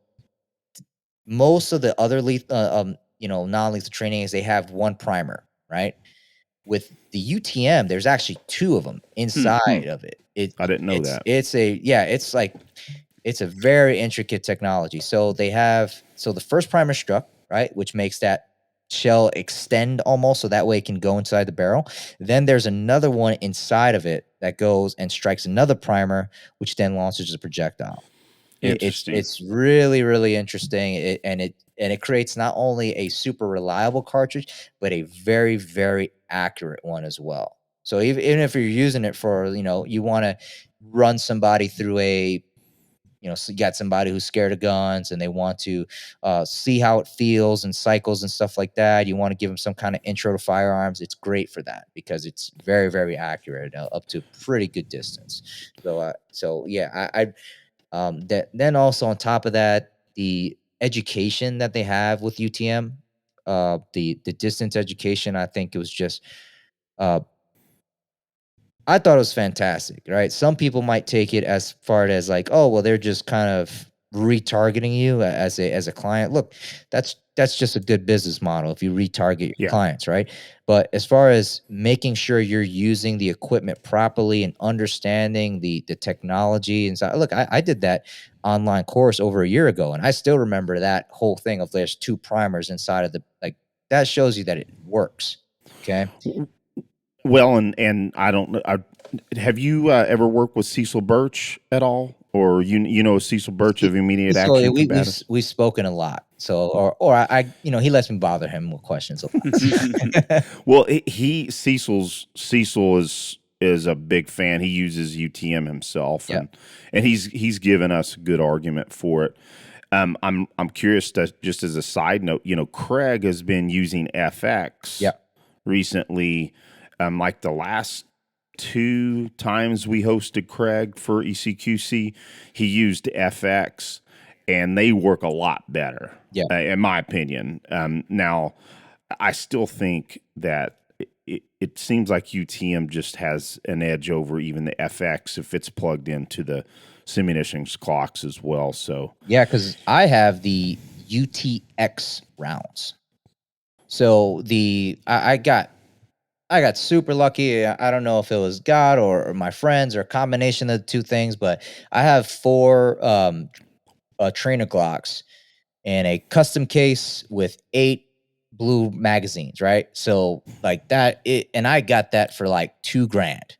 most of the other non-lethal training is they have one primer, right? With the UTM, there's actually two of them inside of it. I didn't know that. It's a very intricate technology. So the first primer struck, right, which makes that shell extend almost so that way it can go inside the barrel. Then there's another one inside of it that goes and strikes another primer, which then launches a projectile. It's really, really interesting. It creates not only a super reliable cartridge, but a very, very accurate one as well. So even if you're using it for, you want to run somebody through so you got somebody who's scared of guns and they want to see how it feels and cycles and stuff like that. You want to give them some kind of intro to firearms. It's great for that because it's very, very accurate up to pretty good distance. So yeah, then also on top of that, the education that they have with UTM, the distance education, I think it was just, I thought it was fantastic, right? Some people might take it as far as like, oh, well, they're just kind of retargeting you as a client. Look, that's just a good business model if you retarget your clients, right? But as far as making sure you're using the equipment properly and understanding the technology and so, look, I did that online course over a year ago, and I still remember that whole thing of there's two primers inside of that shows you that it works. Okay. Well, and I don't know. Have you ever worked with Cecil Birch at all, or you know Cecil Birch of Immediate Action Combative? We've spoken a lot. So or I he lets me bother him with questions a lot. Well, Cecil is a big fan. He uses UTM himself, and he's given us a good argument for it. I'm curious to, just as a side note, Craig has been using FX recently. Like the last 2 times we hosted Craig for ECQC, he used FX, and they work a lot better, in my opinion. Now, I still think that it seems like UTM just has an edge over even the FX if it's plugged into the simunitions clocks as well. So yeah, because I have the UTX rounds. So I I got super lucky. I don't know if it was God or my friends or a combination of the two things, but I have 4 trainer Glocks and a custom case with 8 blue magazines, right? So like that, and I got that for like 2 grand.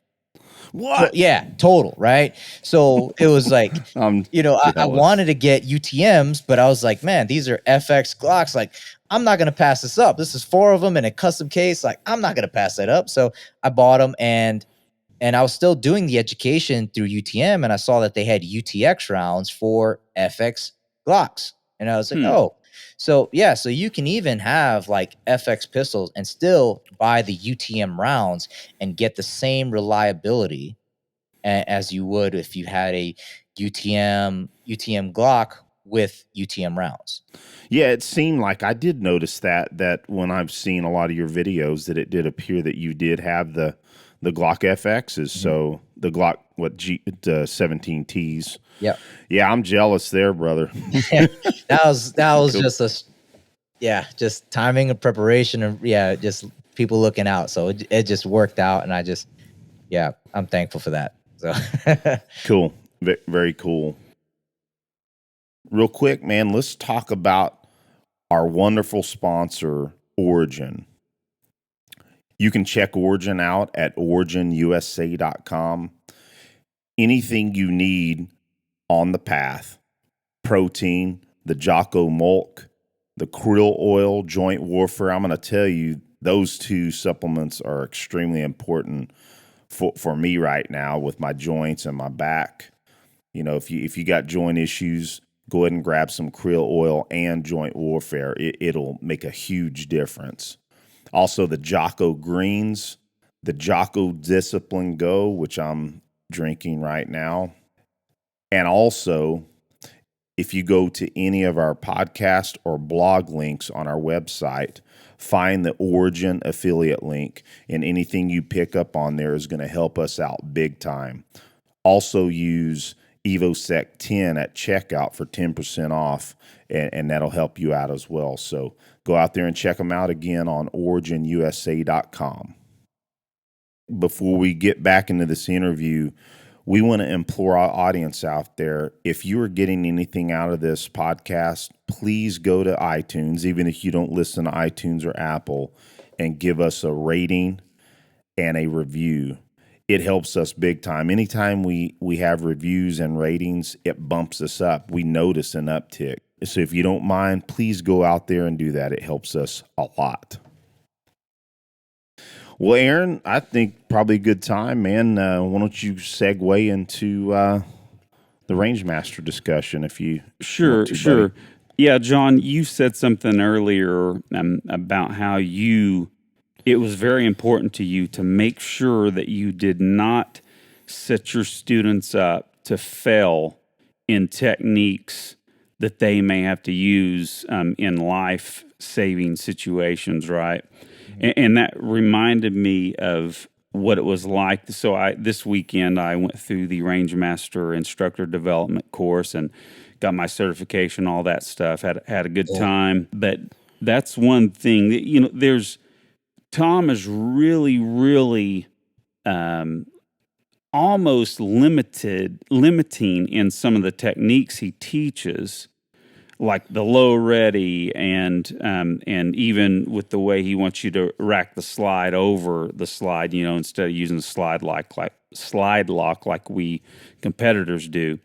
What? Yeah, total, right? So it was like, I'm I jealous. wanted to get UTMs, but I was like, man, these are FX Glocks. Like, I'm not gonna pass this up. This is 4 of them in a custom case. Like, I'm not gonna pass that up. So I bought them, and I was still doing the education through UTM, and I saw that they had UTX rounds for FX Glocks, and I was like, oh, so yeah, so you can even have like FX pistols and still buy the UTM rounds and get the same reliability as you would if you had a UTM Glock with UTM rounds. Yeah, it seemed like I did notice that when I've seen a lot of your videos that it did appear that you did have the Glock FXs. So the Glock the 17Ts. Yep. Yeah, I'm jealous there, brother. that was Cool. just timing and preparation, and just people looking out. So it just worked out, and I'm thankful for that. So Cool. Very cool. Real quick, man, let's talk about our wonderful sponsor, Origin. You can check Origin out at originusa.com. Anything you need on the path: protein, the Jocko Mulk, the krill oil, joint warfare. I'm going to tell you, those 2 supplements are extremely important for me right now with my joints and my back. If you got joint issues, go ahead and grab some krill oil and joint warfare. It'll make a huge difference. Also, the Jocko Greens, the Jocko Discipline Go, which I'm drinking right now. And also, if you go to any of our podcast or blog links on our website, find the Origin affiliate link, and anything you pick up on there is going to help us out big time. Also use EvoSec 10 at checkout for 10% off, and that'll help you out as well. So go out there and check them out again on originusa.com. Before we get back into this interview, we want to implore our audience out there, if you are getting anything out of this podcast, please go to iTunes, even if you don't listen to iTunes or Apple, and give us a rating and a review. It helps us big time. Anytime we have reviews and ratings, it bumps us up. We notice an uptick. So if you don't mind, please go out there and do that. It helps us a lot. Well, Aaron, I think probably a good time, man. Why don't you segue into the Rangemaster discussion if you Sure. buddy. Yeah, John, you said something earlier about how it was very important to you to make sure that you did not set your students up to fail in techniques that they may have to use in life-saving situations, right? And that reminded me of what it was like. So this weekend I went through the Rangemaster Instructor Development course and got my certification, all that stuff. Had a good time. But that's one thing that, Tom is really, really almost limiting in some of the techniques he teaches, like the low ready and even with the way he wants you to rack the slide over the slide, instead of using the slide lock like we competitors do.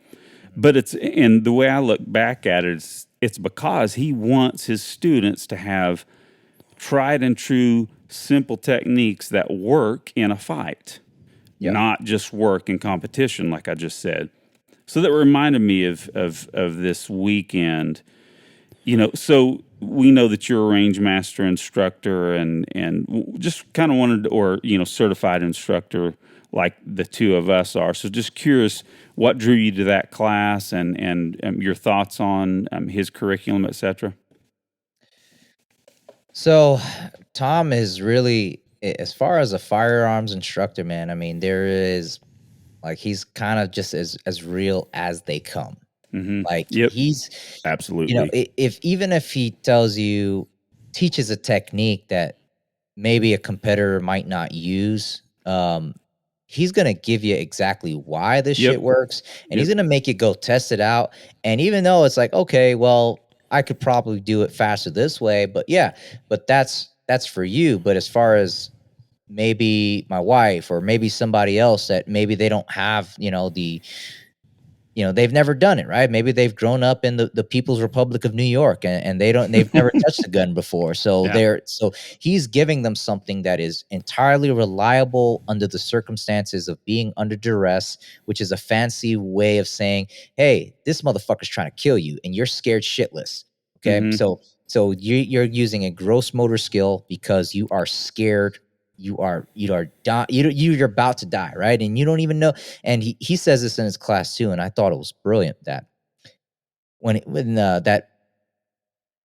But and the way I look back at it, it's because he wants his students to have tried and true, simple techniques that work in a fight, not just work in competition, like I just said. So that reminded me of this weekend. So we know that you're a Rangemaster instructor and just kind of wanted, or certified instructor like the two of us are. So just curious, what drew you to that class and your thoughts on his curriculum, et cetera? So Tom is really, as far as a firearms instructor, man, I mean, there is, like, he's kind of just as real as they come. Mm-hmm. Like, Yep. he's Absolutely. even if he teaches a technique that maybe a competitor might not use. He's going to give you exactly why this shit works, and he's going to make you go test it out. And even though it's like, okay, well, I could probably do it faster this way, but that's for you. But as far as maybe my wife or maybe somebody else that maybe they don't have, they've never done it, right? Maybe they've grown up in the People's Republic of New York, and they've never touched a gun before. So so he's giving them something that is entirely reliable under the circumstances of being under duress, which is a fancy way of saying, hey, this motherfucker's trying to kill you and you're scared shitless. Okay. So you're using a gross motor skill because you are scared. You're about to die, right? And you don't even know. And he says this in his class too, and I thought it was brilliant that when that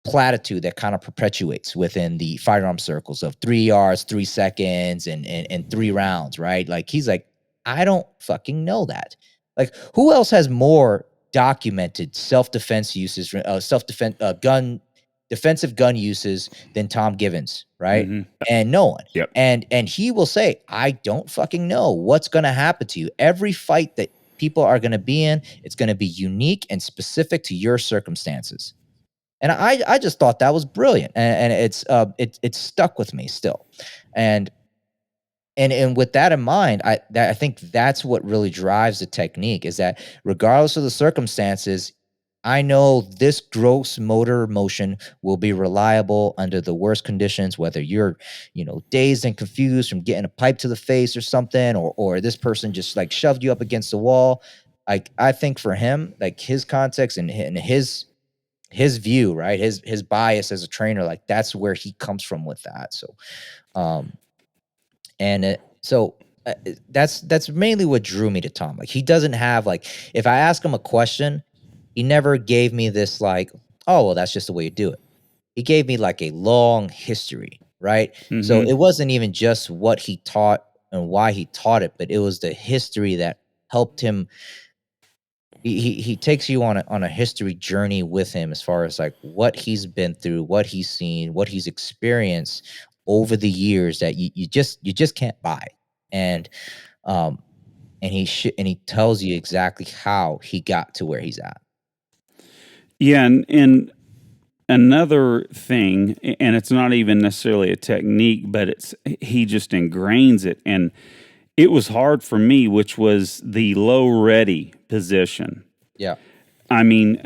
platitude that kind of perpetuates within the firearm circles of 3 yards, 3 seconds, and 3 rounds, right? Like he's like, I don't fucking know that. Like, who else has more documented self-defense uses, defensive gun uses than Tom Givens, right? And no one. And he will say, I don't fucking know what's going to happen to you. Every fight that people are going to be in, it's going to be unique and specific to your circumstances. And I just thought that was brilliant, and it's stuck with me still. And with that in mind, I think that's what really drives the technique, is that regardless of the circumstances, I know this gross motor motion will be reliable under the worst conditions, whether you're, dazed and confused from getting a pipe to the face or something, or this person just like shoved you up against the wall. Like, I think for him, like his context and his view, right? His bias as a trainer, like that's where he comes from with that. So, that's mainly what drew me to Tom. Like, he doesn't have, like, if I ask him a question, he never gave me this like, oh, well, that's just the way you do it. He gave me like a long history, right? So it wasn't even just what he taught and why he taught it, but it was the history that helped him. He takes you on a history journey with him, as far as like what he's been through, what he's seen, what he's experienced over the years that you just can't buy. And he tells you exactly how he got to where he's at. Yeah, and another thing, and it's not even necessarily a technique, but he just ingrains it. And it was hard for me, which was the low ready position. Yeah. I mean,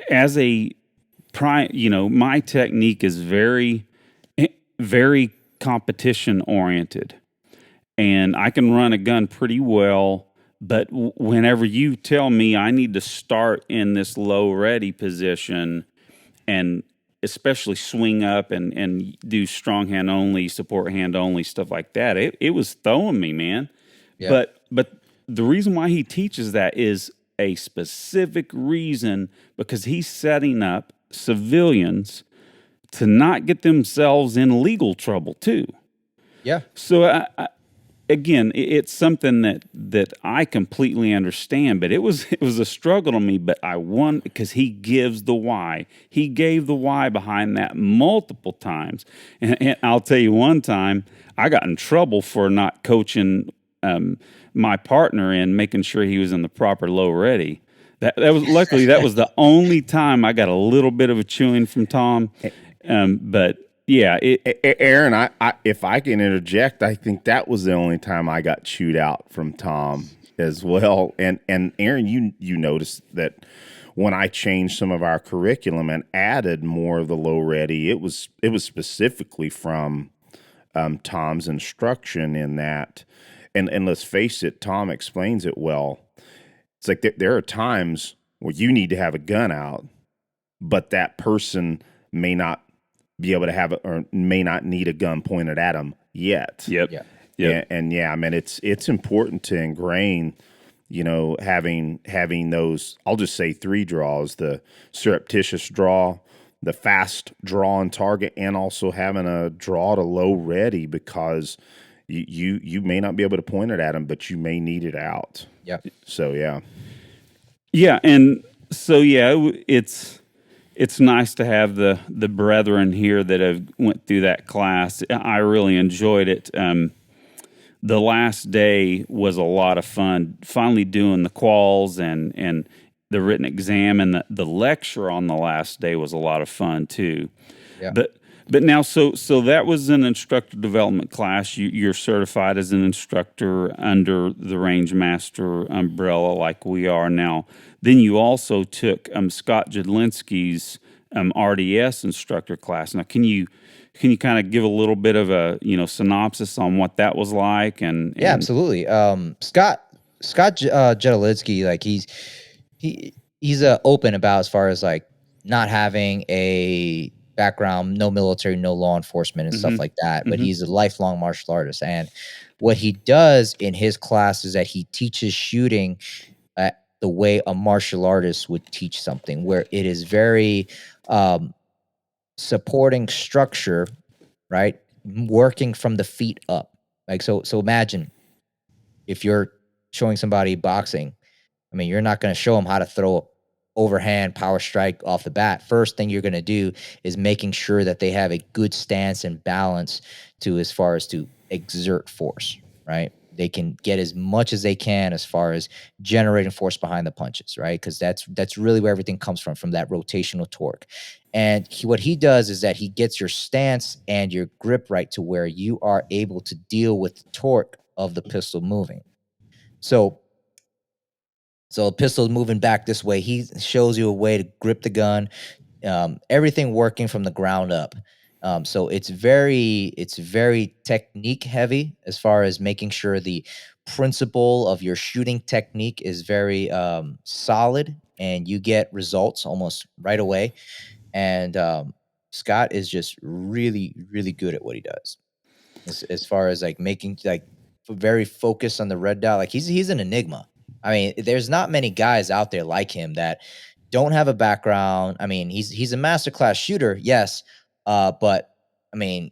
as my technique is very, very competition oriented, and I can run a gun pretty well. But whenever you tell me I need to start in this low ready position, and especially swing up and do strong hand only, support hand only, stuff like that, it was throwing me, man. Yeah. But the reason why he teaches that is a specific reason, because he's setting up civilians to not get themselves in legal trouble too. Yeah. So again, it's something that I completely understand, but it was a struggle to me. But I won because he gives the why. He gave the why behind that multiple times. And I'll tell you, one time I got in trouble for not coaching my partner in making sure he was in the proper low ready. That was luckily that was the only time I got a little bit of a chewing from Tom. But yeah, Aaron, I if I can interject, I think that was the only time I got chewed out from Tom as well. And Aaron, you noticed that when I changed some of our curriculum and added more of the low ready, it was specifically from Tom's instruction in that. And let's face it, Tom explains it well. It's like there are times where you need to have a gun out, but that person may not be able to have it, or may not need a gun pointed at them yet. Yep. Yeah. Yep. And I mean, it's important to ingrain, having those, I'll just say 3 draws: the surreptitious draw, the fast draw on target, and also having a draw to low ready, because you may not be able to point it at them, but you may need it out. Yeah. So, yeah. Yeah. And so, yeah, it's it's nice to have the brethren here that have went through that class. I really enjoyed it. The last day was a lot of fun. Finally doing the quals and the written exam, and the lecture on the last day was a lot of fun too. Yeah. But now, so that was an instructor development class. You're certified as an instructor under the Range Master umbrella, like we are now. Then you also took Scott Jedlinski's RDS instructor class. Now, can you kind of give a little bit of a synopsis on what that was like? And Yeah, absolutely. Scott Jedlinski, like he's open about as far as like not having a background, no military, no law enforcement and stuff like that, but he's a lifelong martial artist. And what he does in his class is that he teaches shooting the way a martial artist would teach something, where it is very supporting structure, right? Working from the feet up. Like, so imagine if you're showing somebody boxing, I mean, you're not going to show them how to throw overhand power strike off the bat. First thing you're going to do is making sure that they have a good stance and balance to as far as to exert force, right? They can get as much as they can as far as generating force behind the punches, right? Because that's really where everything comes from that rotational torque. And what he does is that he gets your stance and your grip right to where you are able to deal with the torque of the pistol moving. So the pistol's moving back this way. He shows you a way to grip the gun, everything working from the ground up. So it's very technique heavy as far as making sure the principle of your shooting technique is very solid and you get results almost right away. And Scott is just really, really good at what he does. As far as like making like very focused on the red dot, like he's an enigma. I mean, there's not many guys out there like him that don't have a background. I mean, he's a masterclass shooter, yes, but I mean,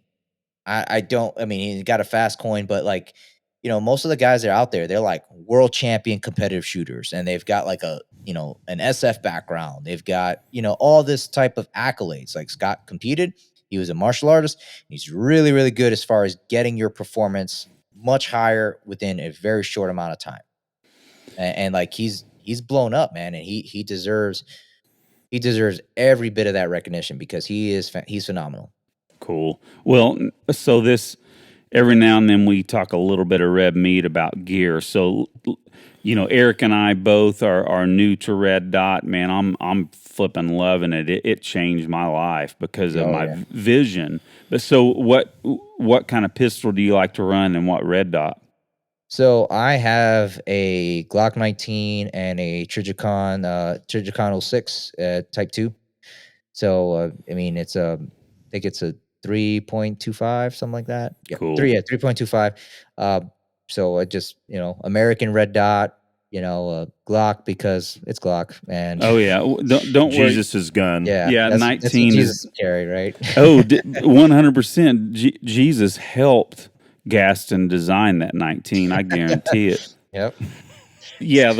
I don't. I mean, he's got a fast coin, but like, most of the guys that are out there, they're like world champion competitive shooters, and they've got like an SF background. They've got all this type of accolades. Like Scott competed. He was a martial artist. He's really, really good as far as getting your performance much higher within a very short amount of time. And like he's blown up, man, and he deserves every bit of that recognition because he's phenomenal. Cool. Well, so this every now and then we talk a little bit of red meat about gear. So Eric and I both are new to Red Dot. Man, I'm flipping loving it. It changed my life because of my vision. But so what kind of pistol do you like to run and what Red Dot? So I have a Glock 19 and a Trijicon 06 Type 2. So I mean, I think it's a 3.25, something like that. Yeah, cool. 3.25. So I just American Red Dot, Glock because it's Glock. And oh yeah, don't worry. Jesus' gun. Yeah. 19 that's Jesus carry, right? 100%. Jesus helped Gaston design that 19. I guarantee it. Yep. Yeah,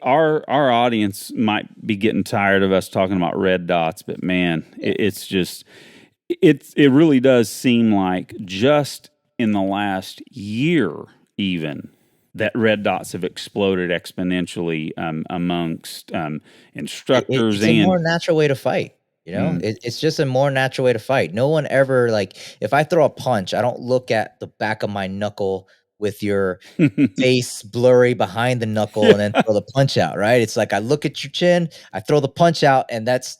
our audience might be getting tired of us talking about red dots, but man, it's just it really does seem like just in the last year even that red dots have exploded exponentially amongst instructors. It's a more natural way to fight. It's just a more natural way to fight. No one ever, like, if I throw a punch, I don't look at the back of my knuckle with your face blurry behind the knuckle and then throw the punch out, right? It's like I look at your chin, I throw the punch out, and that's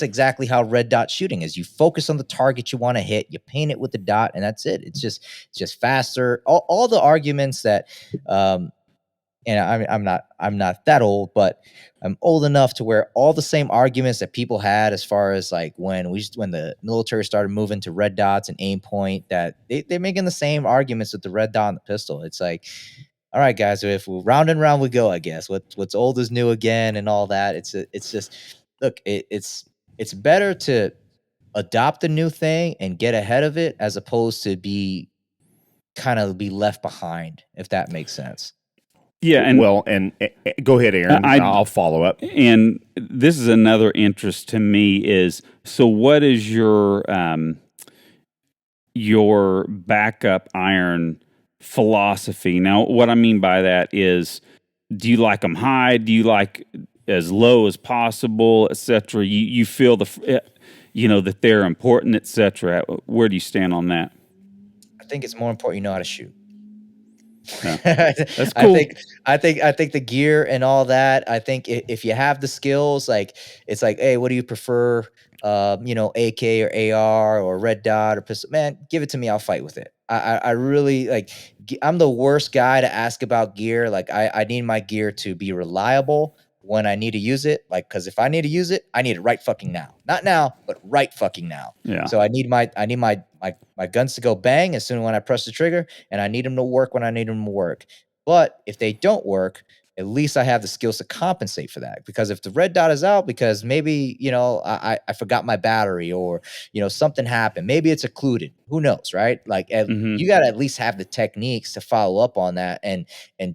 exactly how red dot shooting is. You focus on the target you want to hit, you paint it with the dot, and that's it. It's just faster. All the arguments that I'm not that old, but I'm old enough to where all the same arguments that people had as far as like when the military started moving to red dots and aim point, that they're making the same arguments with the red dot and the pistol. It's like, all right, guys, if we round and round we go, I guess. What's old is new again and all that. It's just look, it's better to adopt a new thing and get ahead of it as opposed to be left behind, if that makes sense. Yeah, and go ahead, Aaron. I- I'll follow up. and this is another interest to me is, so what is your backup iron philosophy? Now, what I mean by that is, do you like them high? Do you like as low as possible, etc.? You feel that they're important, etc. Where do you stand on that? I think it's more important you know how to shoot. That's cool. I think the gear and all that. I think if you have the skills, like it's like, hey, what do you prefer? AK or AR or red dot or pistol. Man, give it to me. I'll fight with it. I really like. I'm the worst guy to ask about gear. Like I need my gear to be reliable when I need to use it. Like, because if I need to use it, I need it right fucking now. Not now, but right fucking now. Yeah. So I need my guns to go bang as soon as when I press the trigger, and I need them to work when I need them to work. But if they don't work, at least I have the skills to compensate for that. Because if the red dot is out because maybe, I forgot my battery, or, something happened, maybe it's occluded. Who knows, right? Like you got to at least have the techniques to follow up on that and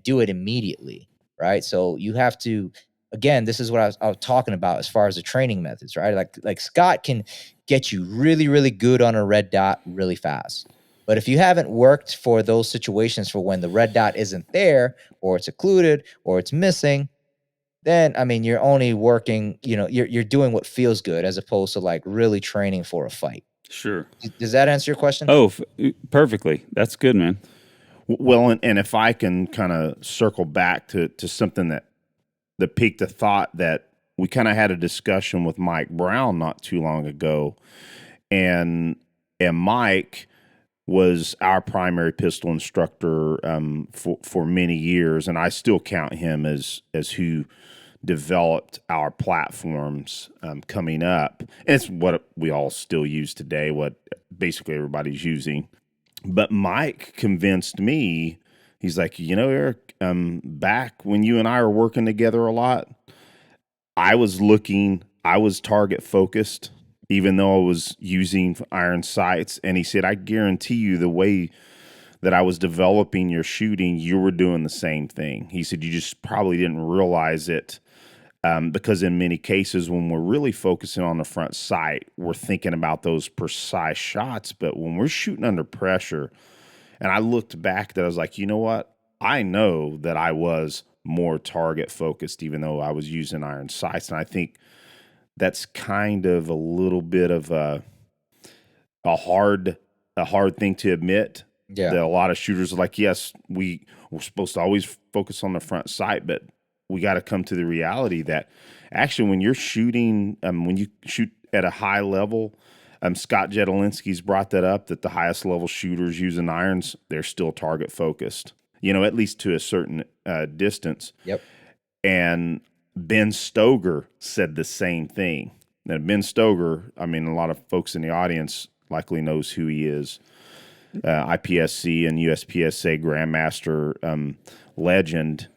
do it immediately, right? So you have to, again, this is what I was talking about as far as the training methods, right? Like Scott can get you really, really good on a red dot really fast. But if you haven't worked for those situations for when the red dot isn't there, or it's occluded, or it's missing, then, I mean, you're only working, you're doing what feels good as opposed to like really training for a fight. Sure. Does that answer your question? Oh, perfectly. That's good, man. Well, and if I can kind of circle back to something that piqued a thought that we kind of had a discussion with Mike Brown not too long ago, and Mike was our primary pistol instructor for many years, and I still count him as who developed our platforms coming up. And it's what we all still use today, what basically everybody's using. But Mike convinced me, he's like, Eric, back when you and I were working together a lot, I was target focused, even though I was using iron sights. And he said, I guarantee you the way that I was developing your shooting, you were doing the same thing. He said, you just probably didn't realize it because in many cases, when we're really focusing on the front sight, we're thinking about those precise shots. But when we're shooting under pressure, and I looked back that I was like, you know what? I know that I was more target focused, even though I was using iron sights. And I think that's kind of a little bit of a hard thing to admit. Yeah. That a lot of shooters are like, yes, we're supposed to always focus on the front sight, but we got to come to the reality that actually when you're shooting, when you shoot at a high level, Scott Jedlinski's brought that up, that the highest level shooters using irons, they're still target focused, at least to a certain distance. Yep. And Ben Stoger said the same thing. Now, Ben Stoger, I mean, a lot of folks in the audience likely knows who he is. IPSC and USPSA Grandmaster legend.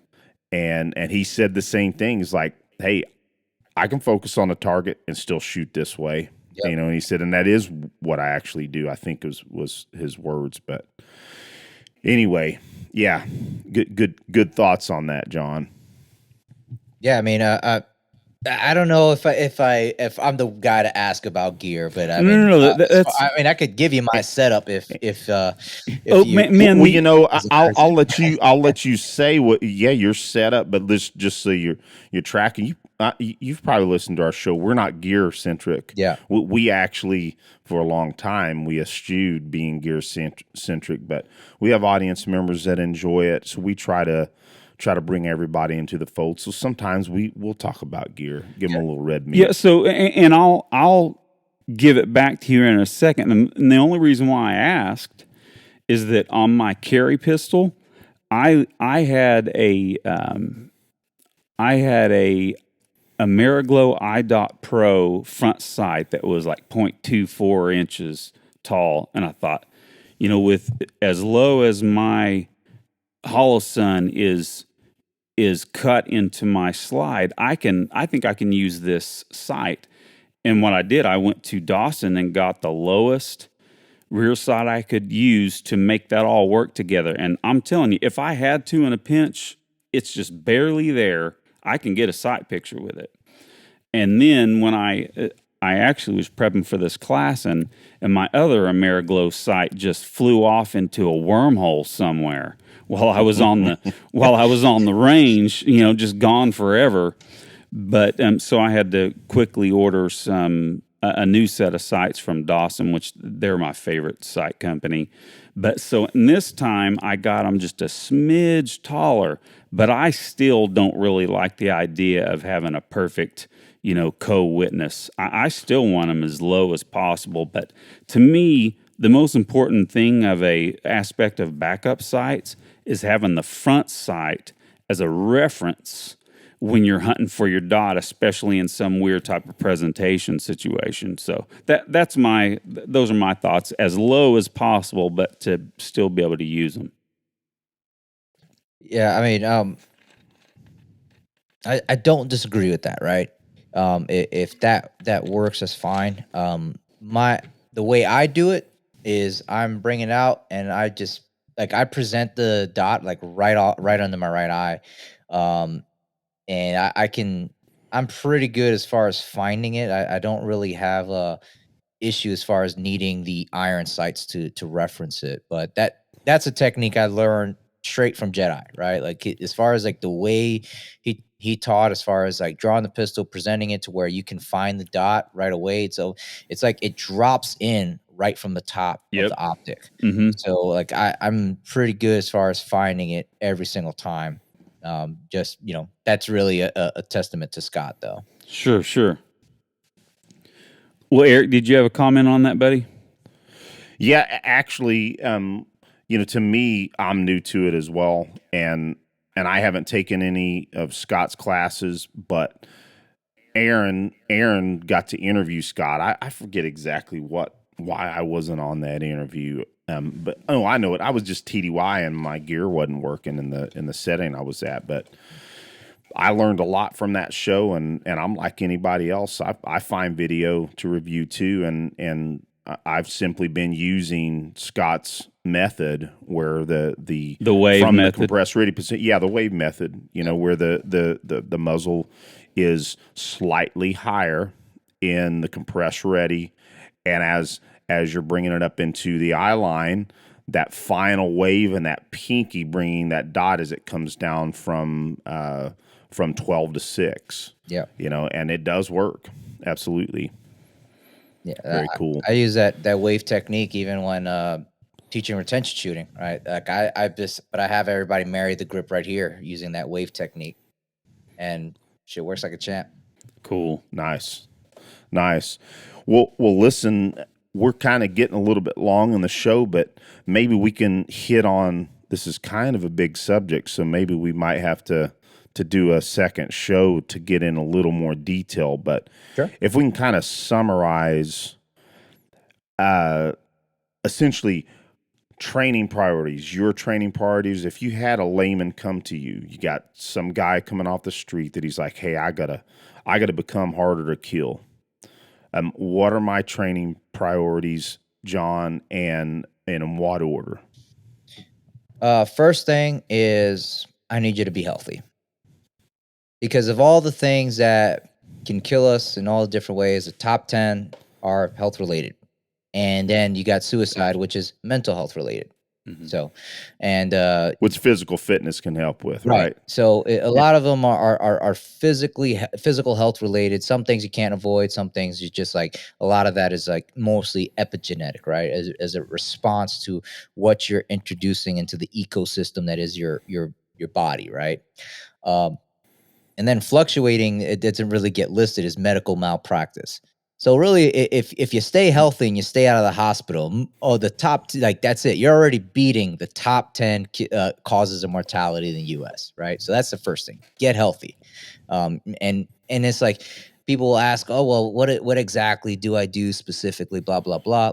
And he said the same thing. He's like, hey, I can focus on a target and still shoot this way. Yep. And he said, and that is what I actually do, I think was his words. But anyway, yeah, good thoughts on that, John. Yeah, I mean, I don't know if I'm the guy to ask about gear, but I mean, I could give you my setup if I'll let you say what. Yeah, your setup, but just so you're tracking. You've probably listened to our show. We're not gear centric. Yeah, we actually for a long time we eschewed being gear centric, but we have audience members that enjoy it, so we try to bring everybody into the fold. So sometimes we'll talk about gear, give them a little red meat. Yeah. So, and I'll give it back to you in a second. And the only reason why I asked is that on my carry pistol, I had a Ameriglow iDot Pro front sight that was like 0.24 inches tall, and I thought, with as low as my Holosun is cut into my slide, I think I can use this sight. And what I did, I went to Dawson and got the lowest rear sight I could use to make that all work together. And I'm telling you, if I had to in a pinch, it's just barely there, I can get a sight picture with it. And then when I actually was prepping for this class, and my other Ameriglow sight just flew off into a wormhole somewhere while I was on the range, just gone forever. But so I had to quickly order a new set of sights from Dawson, which they're my favorite sight company. But so in this time I got them just a smidge taller, but I still don't really like the idea of having a perfect, co-witness. I still want them as low as possible. But to me, the most important thing of a aspect of backup sights is having the front sight as a reference when you're hunting for your dot, especially in some weird type of presentation situation. So those are my thoughts, as low as possible, but to still be able to use them. Yeah, I mean, I don't disagree with that, right? If that works, that's fine. The way I do it is I'm bringing it out and I just I present the dot right under my right eye, and I'm pretty good as far as finding it. I don't really have a issue as far as needing the iron sights to reference it, but that's a technique I learned straight from Jedi, right? As far as the way he taught, as far as drawing the pistol, presenting it to where you can find the dot right away. So it's it drops in right from the top of the optic. Mm-hmm. So I'm pretty good as far as finding it every single time. That's really a testament to Scott, though. Sure. Well, Eric, did you have a comment on that, buddy? Yeah, actually, to me, I'm new to it as well, and I haven't taken any of Scott's classes, but Aaron got to interview Scott. I forget exactly why I wasn't on that interview, but I know it. I was just TDY and my gear wasn't working in the setting I was at, but I learned a lot from that show, and I'm like anybody else. I find video to review too, and I've simply been using Scott's method, where the wave from method, the compressed ready position, the wave method. Where the muzzle is slightly higher in the compressed ready, and as you're bringing it up into the eye line, that final wave and that pinky bringing that dot as it comes down from 12 to 6. Yeah. And it does work. Absolutely. Yeah. Very cool. I use that wave technique even when teaching retention shooting, right? But I have everybody marry the grip right here using that wave technique, and shit works like a champ. Cool. Nice. Well, listen, we're kind of getting a little bit long in the show, but maybe we can hit on, this is kind of a big subject, so maybe we might have to do a second show to get in a little more detail. But sure, if we can kind of summarize essentially training priorities, your training priorities. If you had a layman come to you, you got some guy coming off the street that he's like, hey, I gotta become harder to kill. What are my training priorities, John, and in what order? First thing is I need you to be healthy. Because of all the things that can kill us in all the different ways, the top 10 are health related. And then you got suicide, which is mental health related. Mm-hmm. So, and which physical fitness can help with, right? So a lot of them are physical health related. Some things you can't avoid. Some things you just a lot of that is mostly epigenetic, right? As a response to what you're introducing into the ecosystem that is your body, right? And then fluctuating, it doesn't really get listed as medical malpractice. So really, if you stay healthy and you stay out of the hospital, the top, that's it. You're already beating the top 10 causes of mortality in the U.S., right? So that's the first thing. Get healthy. And it's people will ask, oh, well, what exactly do I do specifically, blah, blah, blah.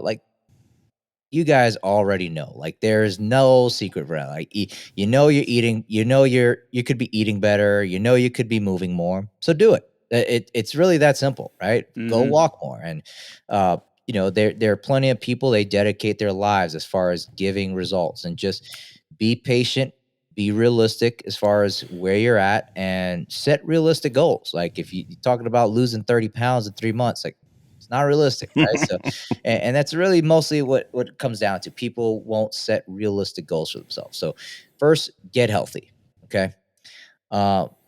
You guys already know, there's no secret for that. You're eating, you could be eating better, you could be moving more. So do it. It's really that simple, right? Mm-hmm. Go walk more. And, there are plenty of people, they dedicate their lives as far as giving results, and just be patient, be realistic as far as where you're at and set realistic goals. Like if you're talking about losing 30 pounds in 3 months, like it's not realistic, right? So, and that's really mostly what it comes down to. People won't set realistic goals for themselves. So first, get healthy. Okay.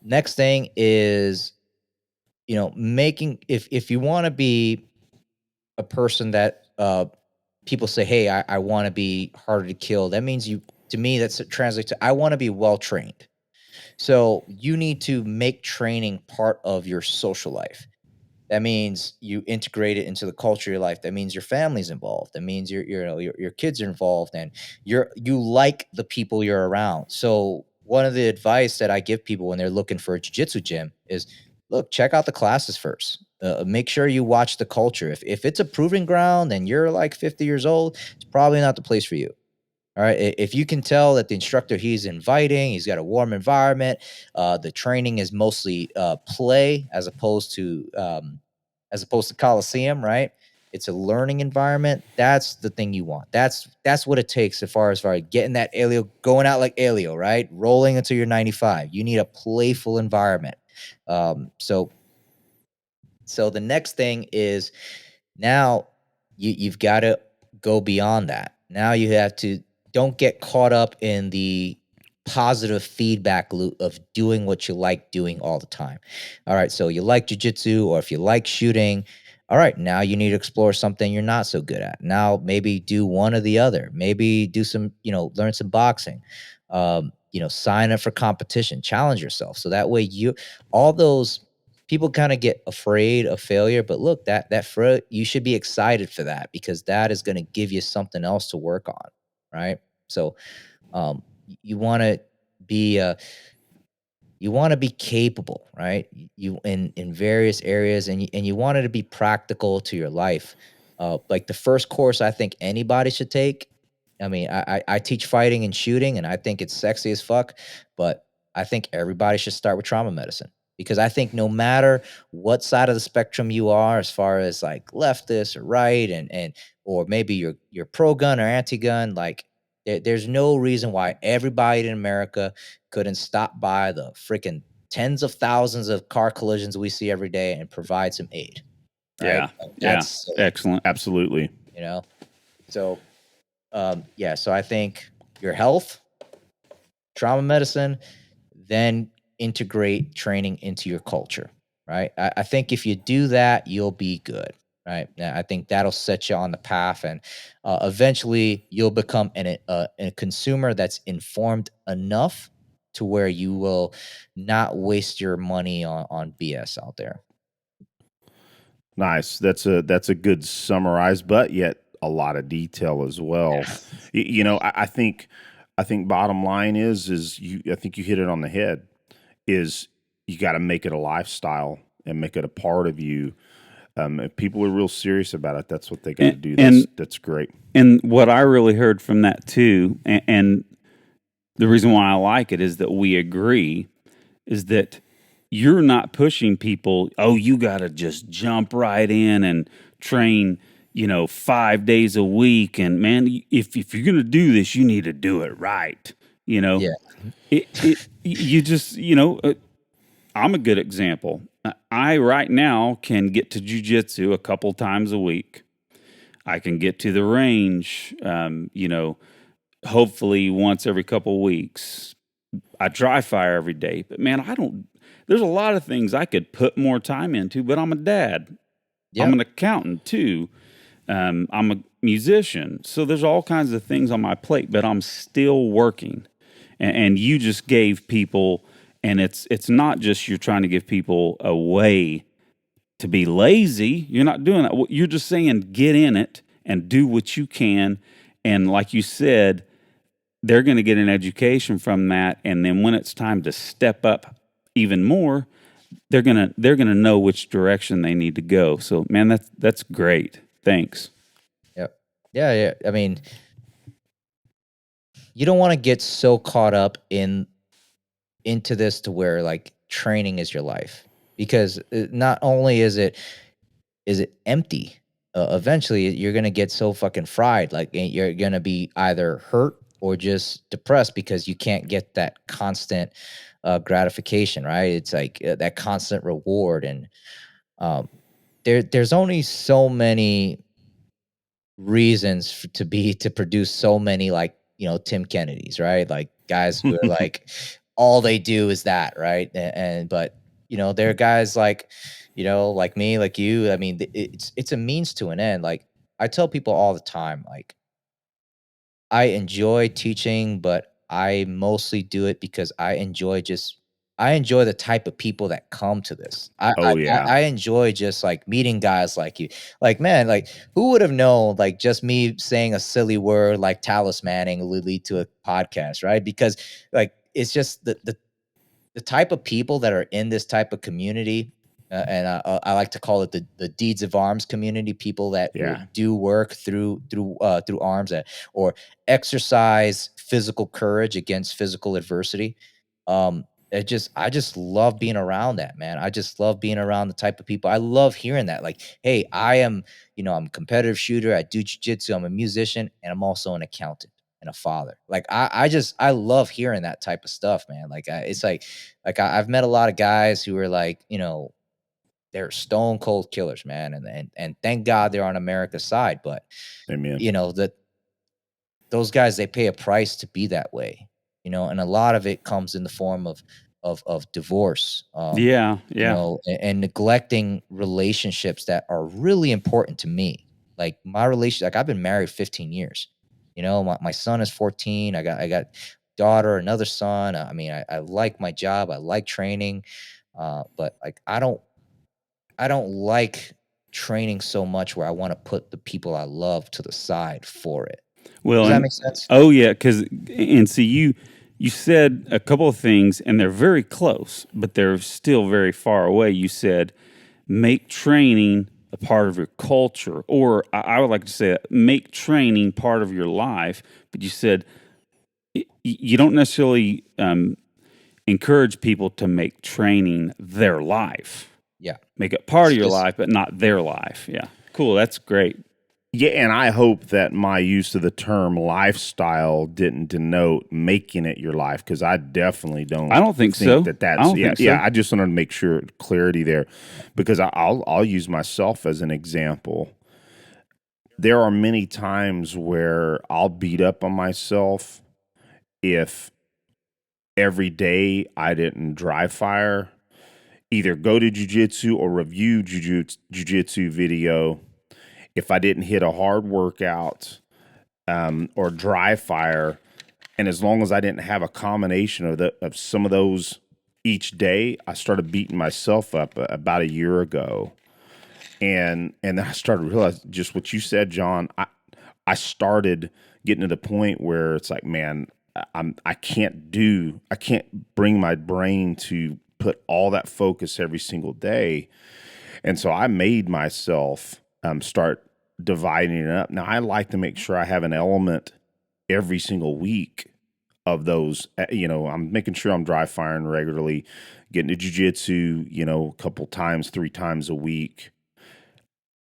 Next thing is, making, if you want to be a person that people say, hey, I want to be harder to kill. That means to me, that's translates to I want to be well trained. So you need to make training part of your social life. That means you integrate it into the culture of your life. That means your family's involved. That means your kids are involved, and you like the people you're around. So one of the advice that I give people when they're looking for a jiu-jitsu gym is, look, check out the classes first. Make sure you watch the culture. If it's a proving ground and you're like 50 years old, it's probably not the place for you. All right. If you can tell that the instructor, he's inviting, he's got a warm environment, the training is mostly play as opposed to Coliseum, right? It's a learning environment. That's the thing you want. That's what it takes as far as getting that Alio, going out like Alio, right? Rolling until you're 95. You need a playful environment. So the next thing is, now you've got to go beyond that. Now you have to, don't get caught up in the positive feedback loop of doing what you like doing all the time. All right, so you like jujitsu, or if you like shooting, all right, now you need to explore something you're not so good at. Now maybe do one or the other. Maybe do some, learn some boxing. Sign up for competition, challenge yourself. So that way all those people kind of get afraid of failure, but look, you should be excited for that, because that is going to give you something else to work on, right? So, you want to be capable, right? You in various areas, and you want it to be practical to your life. Like the first course I think anybody should take. I mean, I teach fighting and shooting, and I think it's sexy as fuck, but I think everybody should start with trauma medicine, because I think no matter what side of the spectrum you are, as far as like leftist or right, and or maybe you're pro gun or anti gun, like there's no reason why everybody in America couldn't stop by the freaking tens of thousands of car collisions we see every day and provide some aid. Right? Yeah. That's Yeah. Excellent. Absolutely. So, so I think your health, trauma medicine, then integrate training into your culture, right? I think if you do that, you'll be good, right? I think that'll set you on the path, and eventually you'll become a consumer that's informed enough to where you will not waste your money on BS out there. Nice. That's a good summarize, but yet a lot of detail as well. I think bottom line is I think you hit it on the head. Is you got to make it a lifestyle and make it a part of you. If people are real serious about it, that's what they got to do. That's great. And what I really heard from that too, and the reason why I like it is that we agree, is that you're not pushing people, oh, you got to just jump right in and train, 5 days a week. And man, if you're going to do this, you need to do it right. Yeah. You just, I'm a good example. I right now can get to jiu-jitsu a couple times a week. I can get to the range, hopefully once every couple weeks. I dry fire every day, but man, there's a lot of things I could put more time into, but I'm a dad. Yep. I'm an accountant too. I'm a musician. So there's all kinds of things on my plate, but I'm still working. And you just gave people, and it's not just you're trying to give people a way to be lazy. You're not doing that. You're just saying get in it and do what you can. And like you said, they're going to get an education from that. And then when it's time to step up even more, they're gonna know which direction they need to go. So man, that's great. Thanks. Yep. Yeah. I mean, you don't want to get so caught up into this to where like training is your life, because not only is it empty, eventually you're gonna get so fucking fried, like you're gonna be either hurt or just depressed because you can't get that constant gratification, right? It's like that constant reward, and um, there's only so many reasons to produce so many, like, Tim Kennedys, right? Like guys who are like all they do is that, right? And but there are guys like, like me, like you. I mean, it's a means to an end. Like I tell people all the time, like I enjoy teaching, but I mostly do it because I enjoy the type of people that come to this. I I Oh I yeah. I enjoy just, like, meeting guys like you. Like, man, like, who would have known, like, just me saying a silly word like talismaning would lead to a podcast, right? Because, like, it's just the type of people that are in this type of community, and I like to call it the deeds of arms community. People that Yeah. do work through arms, or exercise physical courage against physical adversity. I just love being around that, man. I just love being around the type of people. I love hearing that. Like, hey, I'm a competitive shooter. I do jujitsu. I'm a musician, and I'm also an accountant and a father. Like, I love hearing that type of stuff, man. Like, it's like I've met a lot of guys who are like, they're stone cold killers, man, and thank God they're on America's side. But Amen. that those guys, they pay a price to be that way, and a lot of it comes in the form of divorce, Yeah, yeah. and neglecting relationships that are really important to me. Like my relationship, like I've been married 15 years. My son is 14. I got daughter, another son. I mean, I like my job. I like training. But like I don't like training so much where I want to put the people I love to the side for it. Well, Does that and make sense? oh yeah, because and see you said a couple of things, and they're very close, but they're still very far away. You said make training a part of your culture, or I would like to say make training part of your life. But you said you don't necessarily encourage people to make training their life. Yeah. Make it part It's of your just life, but not their life. Yeah, cool. That's great. Yeah, and I hope that my use of the term lifestyle didn't denote making it your life, because I definitely don't. I don't think so. that I that's don't think yeah. so. I just wanted to make sure clarity there, because I'll use myself as an example. There are many times where I'll beat up on myself if every day I didn't dry fire, either go to jujitsu or review jujitsu video. If I didn't hit a hard workout, or dry fire, and as long as I didn't have a combination of some of those each day, I started beating myself up about a year ago, and then I started to realize just what you said, John. I started getting to the point where it's like, man, I can't bring my brain to put all that focus every single day, and so I made myself start dividing it up. Now I like to make sure I have an element every single week of those. I'm making sure I'm dry firing regularly, getting to jujitsu, a couple times, 3 times a week,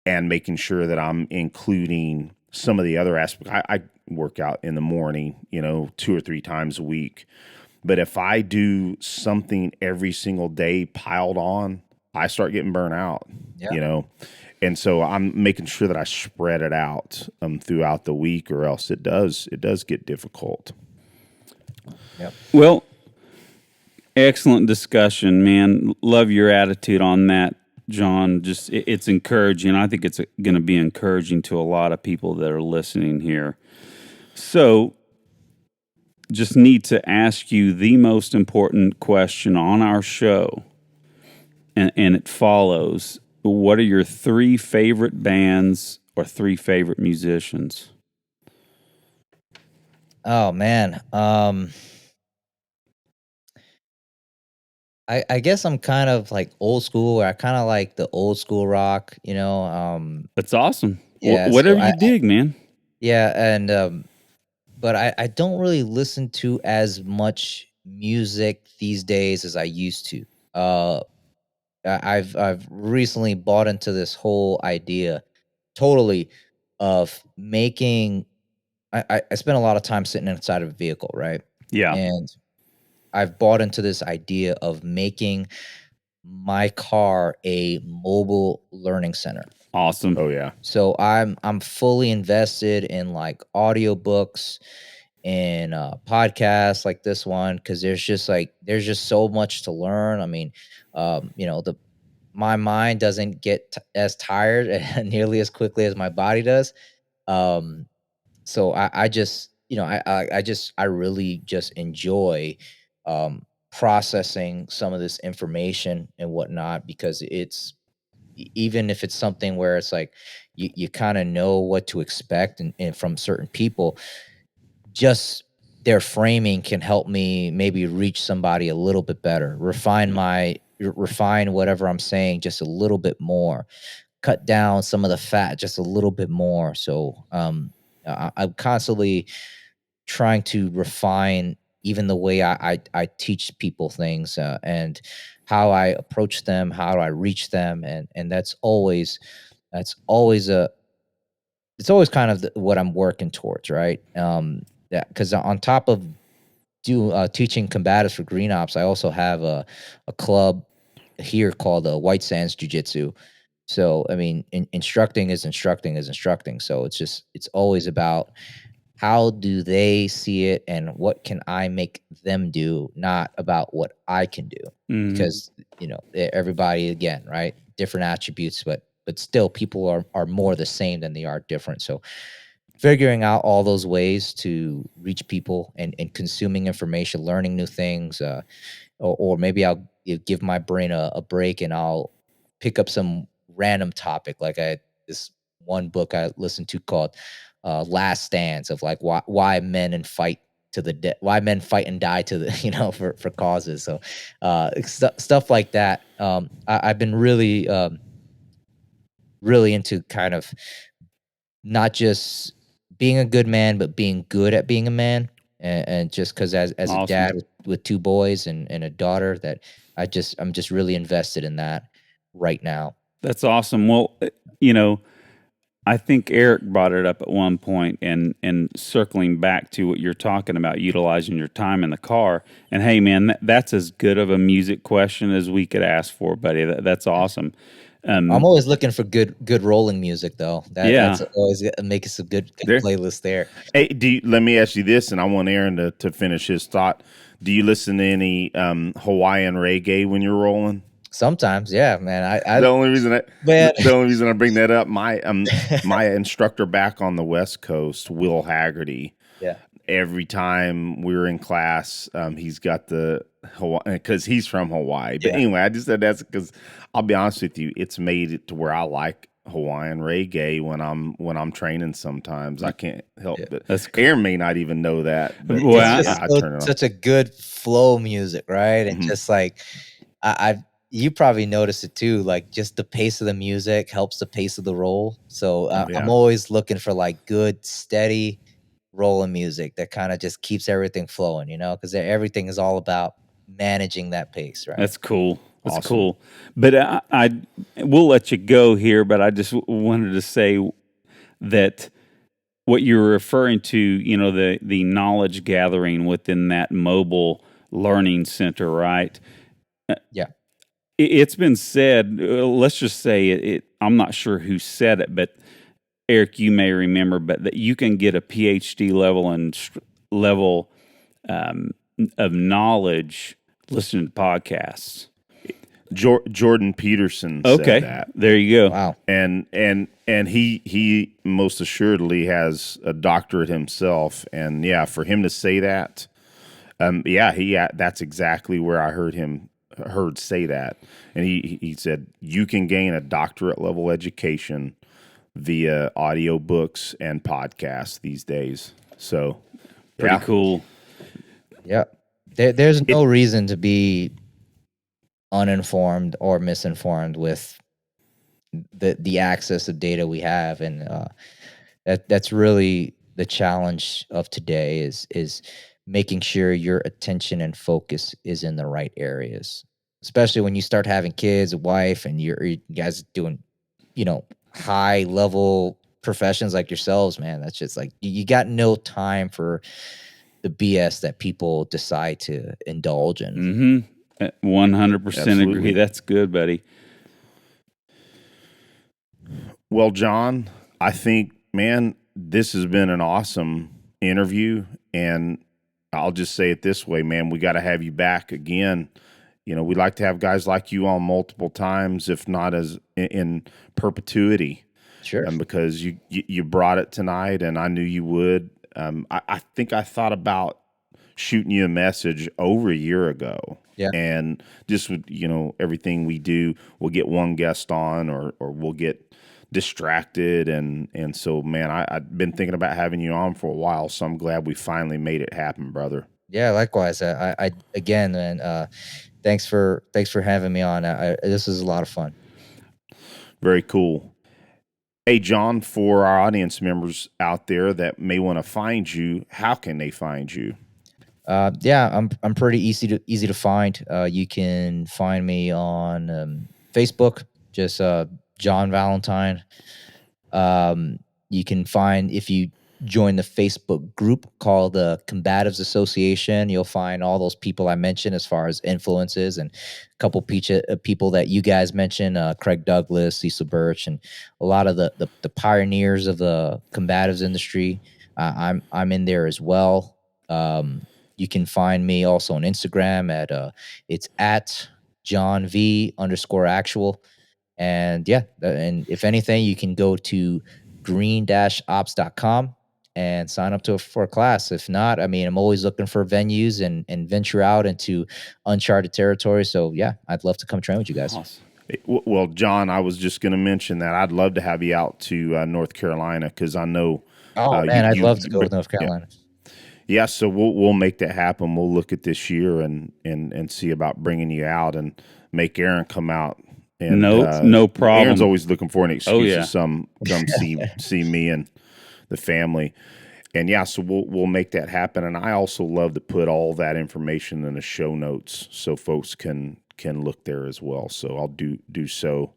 and making sure that I'm including some of the other aspects. I work out in the morning, 2 or 3 times a week. But if I do something every single day piled on, I start getting burnt out, Yeah. you know? And so I'm making sure that I spread it out throughout the week, or else it does get difficult. Yep. Well, excellent discussion, man. Love your attitude on that, John. Just it's encouraging. I think it's going to be encouraging to a lot of people that are listening here. So, just need to ask you the most important question on our show, and it follows: what are your 3 favorite bands or 3 favorite musicians? Oh man. I guess I'm kind of like old school. I kind of like the old school rock, That's awesome. Yeah, so Whatever you dig, man. yeah, and but I don't really listen to as much music these days as I used to. I've recently bought into this whole idea totally of making I spend a lot of time sitting inside of a vehicle, right? Yeah. And I've bought into this idea of making my car a mobile learning center. Awesome. Oh yeah. So I'm fully invested in like audiobooks and podcasts like this one, because there's just so much to learn. I mean, the my mind doesn't get as tired nearly as quickly as my body does. Um, so I just I really just enjoy processing some of this information and whatnot, because even if it's something where it's like you kind of know what to expect, and from certain people, just their framing can help me maybe reach somebody a little bit better, refine whatever I'm saying just a little bit more, cut down some of the fat just a little bit more. So I'm constantly trying to refine even the way I teach people things, and how I approach them, how do I reach them, and that's always a it's always kind of what I'm working towards, right? That because on top of teaching combatives for Green Ops, I also have a club here called White Sands Jiu Jitsu. So I mean, instructing is instructing is instructing. So it's always about how do they see it and what can I make them do, not about what I can do. Because everybody, again, right, different attributes, but still people are more the same than they are different. So figuring out all those ways to reach people, and consuming information, learning new things, or maybe I'll give my brain a break, and I'll pick up some random topic. Like this one book I listened to called Last Stands, of like why men and fight to the why men fight and die to the for causes. So stuff like that. I've been really into kind of not just being a good man, but being good at being a man. And just because as a Awesome. dad with two boys and a daughter, that I'm just really invested in that right now. That's awesome. Well, I think Eric brought it up at one point, and circling back to what you're talking about, utilizing your time in the car. And hey, man, that's as good of a music question as we could ask for, buddy. That's awesome. I'm always looking for good rolling music, though. That's Yeah. always making some good There- playlists there. Hey, let me ask you this, and I want Aaron to finish his thought. Do you listen to any Hawaiian reggae when you're rolling? Sometimes, yeah, man. The only reason Man. the only reason I bring that up, my instructor back on the West Coast, Will Haggerty, Yeah. every time we were in class, he's got the Hawaii, because he's from Hawaii. But Yeah. anyway, I just said that's because I'll be honest with you, it's made it to where I like Hawaiian reggae when I'm training. Sometimes I can't help but That's Aaron may not even know that. But Well, It's yeah, just I turn it on. such a good flow music, right? And Mhm. just like I've you probably noticed it too. Like just the pace of the music helps the pace of the roll. So Yeah. I'm always looking for like good, steady rolling music that kind of just keeps everything flowing, because everything is all about managing that pace, right? That's cool. That's Awesome. cool. But I we'll let you go here. But I just wanted to say that what you're referring to, the knowledge gathering within that mobile learning center, right? Yeah. It's been said. Let's just say it. I'm not sure who said it, but Eric, you may remember, but that you can get a PhD level and level of knowledge listening to podcasts. Jordan Peterson Okay, said that. there you go. Wow. And he most assuredly has a doctorate himself, and yeah, for him to say that, that's exactly where I heard say that, and he said you can gain a doctorate level education via audiobooks and podcasts these days. So Pretty cool. Yeah. There's no reason to be uninformed or misinformed with the access of data we have, and that's really the challenge of today is making sure your attention and focus is in the right areas, especially when you start having kids, a wife, and you guys doing high level professions like yourselves, man, that's just like you got no time for the BS that people decide to indulge in. 100% Absolutely. agree. That's good, buddy. Well, John, I think, man, this has been an awesome interview. And I'll just say it this way, man, we got to have you back again. You know, we like to have guys like you on multiple times, if not as in perpetuity. Sure. Because you brought it tonight, and I knew you would. I think I thought about shooting you a message over a year ago. Yeah. And just with, everything we do, we'll get one guest on or we'll get distracted. And so, man, I've been thinking about having you on for a while, so I'm glad we finally made it happen, brother. Yeah, likewise. I again, man, thanks for having me on. This is a lot of fun. Very cool. Hey, John, for our audience members out there that may want to find you, how can they find you? Yeah, I'm pretty easy to find. You can find me on Facebook, just John Valentine. You can find, if you join the Facebook group called the Combatives Association, you'll find all those people I mentioned as far as influences, and a couple people that you guys mentioned, Craig Douglas, Cecil Birch, and a lot of the pioneers of the combatives industry. I'm in there as well. You can find me also on Instagram at it's at John V_actual. And yeah, and if anything, you can go to green-ops.com and sign up for a class. If not, I mean, I'm always looking for venues and venture out into uncharted territory. So yeah, I'd love to come train with you guys. Awesome. Well, John, I was just going to mention that I'd love to have you out to North Carolina, because I know. Oh man, I'd love to go to North Carolina. Yeah, so we'll make that happen. We'll look at this year and see about bringing you out and make Aaron come out. And, no problem. Aaron's always looking for an excuse to come see me and the family. And yeah, so we'll make that happen. And I also love to put all that information in the show notes so folks can look there as well. So I'll do so.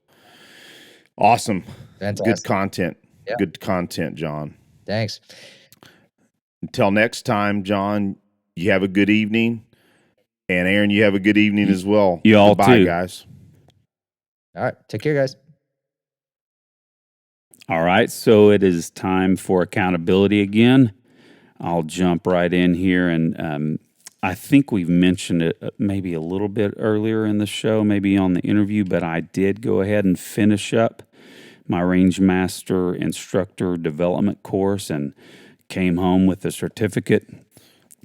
Awesome. Fantastic. Good content. Yeah. Good content, John. Thanks. Until next time, John, you have a good evening. And Aaron, you have a good evening as well. You all Goodbye, too. guys. All right. Take care, guys. All right. So it is time for accountability again. I'll jump right in here. And I think we've mentioned it maybe a little bit earlier in the show, maybe on the interview, but I did go ahead and finish up my Range Master Instructor Development course and came home with a certificate.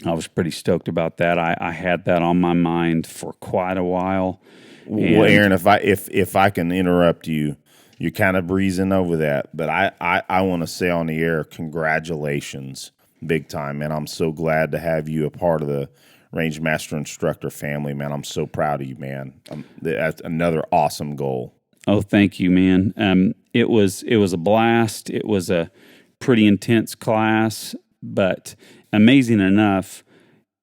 I was pretty stoked about that. I had that on my mind for quite a while. Well, Aaron, if I can interrupt you, you're kind of breezing over that, but I want to say on the air, congratulations, big time, man. I'm so glad to have you a part of the Range Master Instructor family, man. I'm so proud of you, man. That's another awesome goal. Oh, thank you, man. It was a blast. It was a pretty intense class, but amazing enough,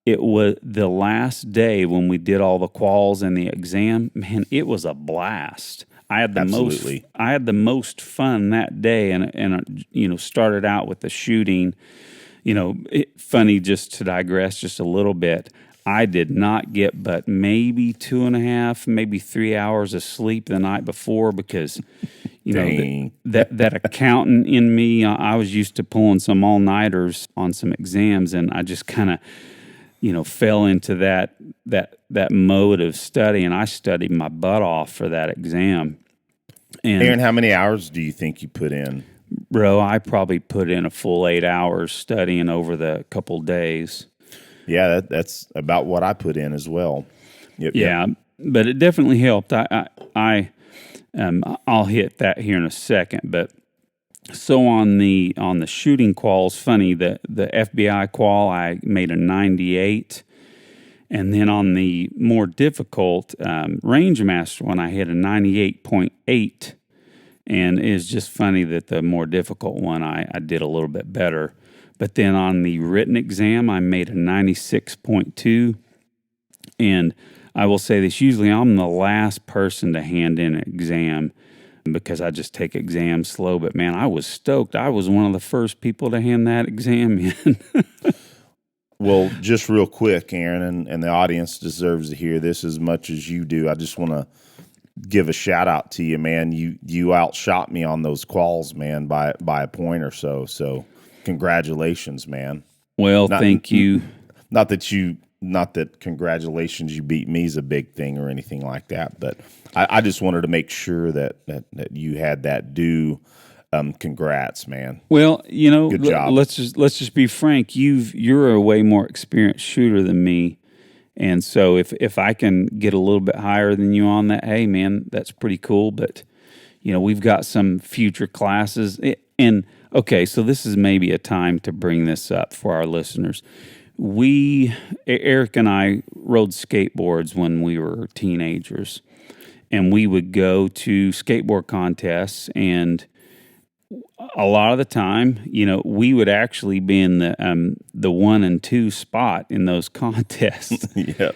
it was the last day when we did all the quals and the exam. Man, it was a blast. I had the most fun that day, and started out with the shooting. Funny, just to digress just a little bit, I did not get but maybe 2.5, maybe 3 hours of sleep the night before because, that accountant in me, I was used to pulling some all-nighters on some exams, and I just kind of, fell into that mode of study, and I studied my butt off for that exam. And Aaron, how many hours do you think you put in? Bro, I probably put in a full 8 hours studying over the couple days. Yeah, that's about what I put in as well. Yep. But it definitely helped. I'll hit that here in a second. But so on the shooting quals, funny, the FBI qual, I made a 98. And then on the more difficult Range Master one, I hit a 98.8. And it's just funny that the more difficult one, I did a little bit better. But then on the written exam, I made a 96.2. And I will say this, usually I'm the last person to hand in an exam. because I just take exams slow. But man, I was stoked. I was one of the first people to hand that exam in. Well, just real quick, Aaron, and the audience deserves to hear this as much as you do. I just want to give a shout out to you, man. You outshot me on those quals, man, by a point or so. So congratulations, man. Well, thank you. Not that congratulations, you beat me is a big thing or anything like that, but I just wanted to make sure that you had that due. Congrats, man. Well, good job. Let's just be frank. You're a way more experienced shooter than me, and so if I can get a little bit higher than you on that, hey, man, that's pretty cool. But we've got some future classes, and okay, so this is maybe a time to bring this up for our listeners. Eric and I rode skateboards when we were teenagers, and we would go to skateboard contests, and a lot of the time, we would actually be in the 1 and 2 spot in those contests. Yeah.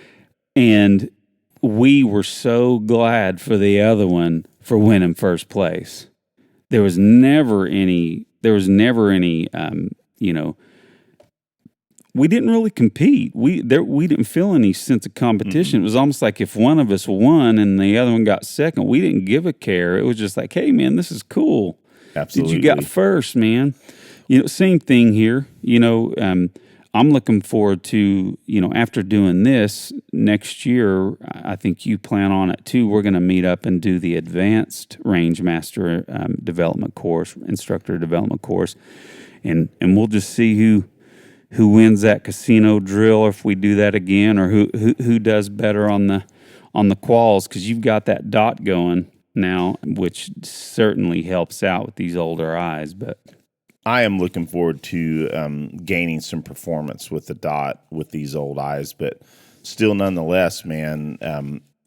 And we were so glad for the other one for winning first place. There was never any, we didn't really compete. We didn't feel any sense of competition. Mm-hmm. It was almost like if one of us won and the other one got second, we didn't give a care. It was just like, hey, man, this is cool. Absolutely. Did you got first, man? Same thing here. I'm looking forward to, after doing this next year, I think you plan on it too. We're going to meet up and do the advanced range master development course, instructor development course. And we'll just see who wins that casino drill, or if we do that again, or who does better on the quals, because you've got that dot going now, which certainly helps out with these older eyes. But I am looking forward to gaining some performance with the dot with these old eyes, but still, nonetheless, man,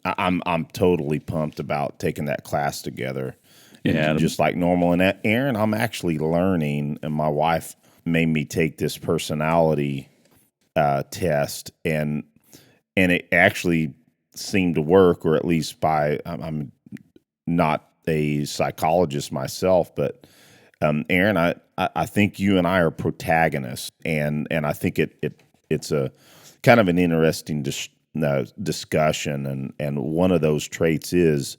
I'm totally pumped about taking that class together. Yeah, just like normal. And Aaron, I'm actually learning, and my wife made me take this personality test, and it actually seemed to work, or at least I'm not a psychologist myself, but Aaron, I think you and I are protagonists, and I think it's a kind of an interesting discussion, and one of those traits is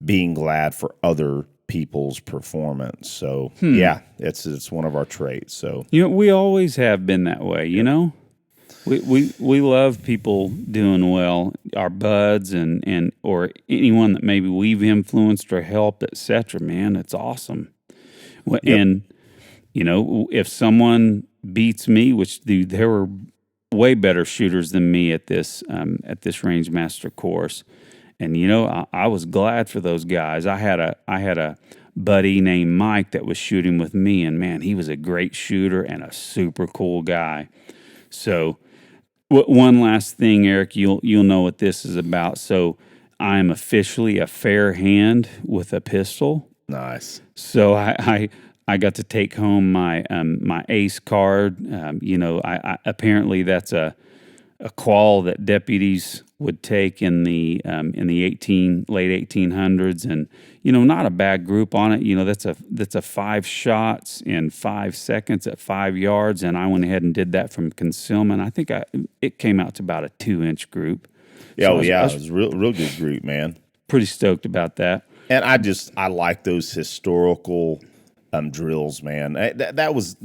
being glad for other people's performance. So yeah, it's one of our traits. So we always have been that way. We love people doing well, our buds and or anyone that maybe we've influenced or helped, etc. Man, it's awesome. Yep. And if someone beats me, which there were way better shooters than me at this range master course, and I was glad for those guys. I had a buddy named Mike that was shooting with me, and man, he was a great shooter and a super cool guy. So. One last thing, Eric, you'll know what this is about. So I'm officially a fair hand with a pistol. Nice. So I got to take home my my ace card. I apparently that's a qual that deputies would take in the late 1800s, and not a bad group on it. That's a 5 shots in 5 seconds at 5 yards, and I went ahead and did that from Concealment. I think it came out to about a 2-inch group. Yeah, so it was real good group, man. Pretty stoked about that. And I like those historical drills, man. That was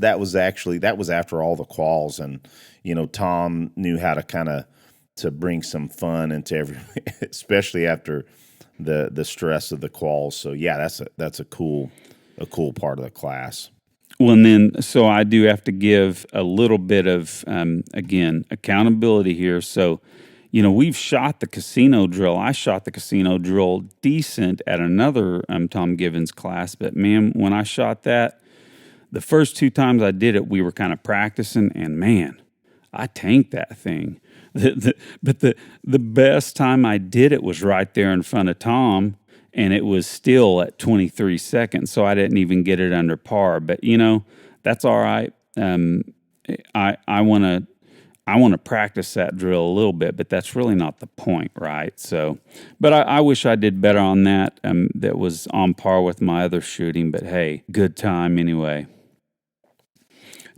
after all the quals, and Tom knew how to to bring some fun into everything, especially after the stress of the quals. So yeah, that's a cool part of the class. Well, and then so I do have to give a little bit of again accountability here. So we've shot the casino drill. I shot the casino drill decent at another Tom Givens class, but man, when I shot that, the first 2 times I did it, we were kind of practicing, and man, I tanked that thing. But the best time I did it was right there in front of Tom, and it was still at 23 seconds, so I didn't even get it under par. But that's all right. I want I want to practice that drill a little bit, but that's really not the point, right? So, but I wish I did better on that. That was on par with my other shooting, but hey, good time anyway.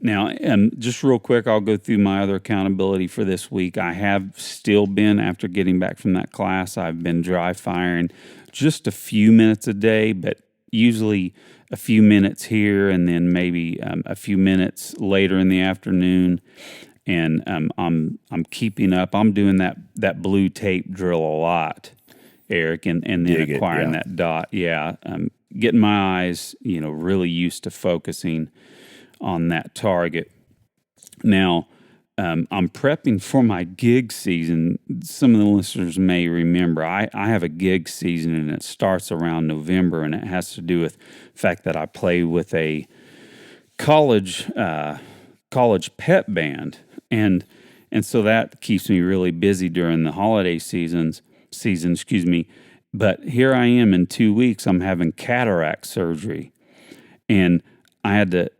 Now, just real quick, I'll go through my other accountability for this week. I have still been, after getting back from that class, I've been dry firing just a few minutes a day, but usually a few minutes here and then maybe a few minutes later in the afternoon. And I'm keeping up. I'm doing that blue tape drill a lot, Eric, and then acquiring that dot. Yeah, getting my eyes, really used to focusing on that target. Now, I'm prepping for my gig season. Some of the listeners may remember I have a gig season, and it starts around November, and it has to do with the fact that I play with a college pep band, and so that keeps me really busy during the holiday season. But here I am in 2 weeks. I'm having cataract surgery, and I had to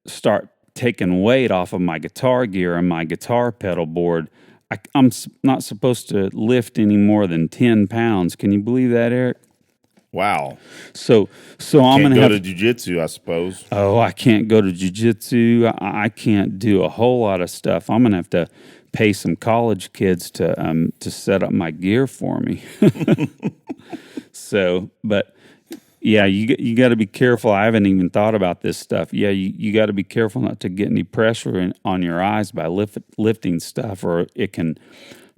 start taking weight off of my guitar gear and my guitar pedal board. I'm not supposed to lift any more than 10 pounds. Can you believe that, Eric? Wow. So I'm going to go to jiu-jitsu, I suppose. Oh, I can't go to jiu-jitsu. I can't do a whole lot of stuff. I'm going to have to pay some college kids to set up my gear for me. So, but yeah, you got to be careful. I haven't even thought about this stuff. Yeah, you got to be careful not to get any pressure on your eyes by lifting stuff, or it can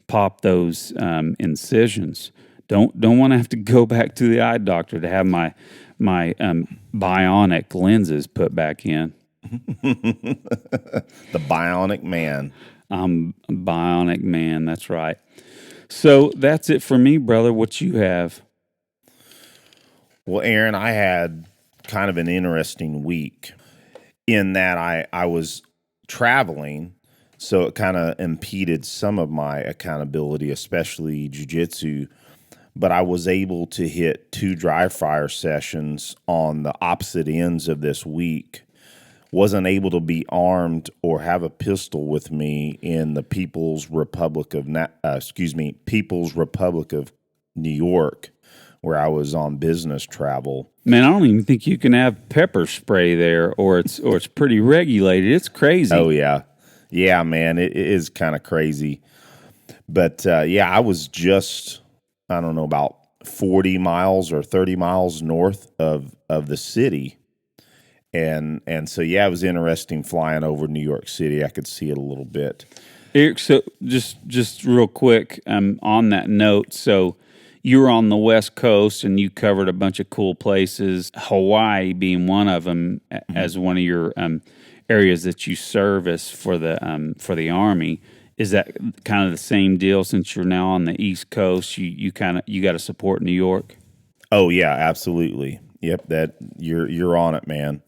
pop those incisions. Don't want to have to go back to the eye doctor to have my bionic lenses put back in. The bionic man. Bionic man. That's right. So that's it for me, brother. What you have? Well, Aaron, I had kind of an interesting week in that I was traveling, so it kind of impeded some of my accountability, especially jiu-jitsu. But I was able to hit 2 dry fire sessions on the opposite ends of this week. Wasn't able to be armed or have a pistol with me in the People's Republic of New York, where I was on business travel. Man, I don't even think you can have pepper spray there, or it's pretty regulated. It's crazy. Oh yeah, man, it is kind of crazy. But yeah, I was just, I don't know, about 40 miles or 30 miles north of the city. And so, yeah, it was interesting flying over New York City. I could see it a little bit. Eric, so just real quick, on that note, so you were on the West Coast and you covered a bunch of cool places, Hawaii being one of them, as one of your areas that you service for the Army. Is that kind of the same deal since you're now on the East Coast? You got to support New York? Oh yeah, absolutely. Yep, that you're on it, man.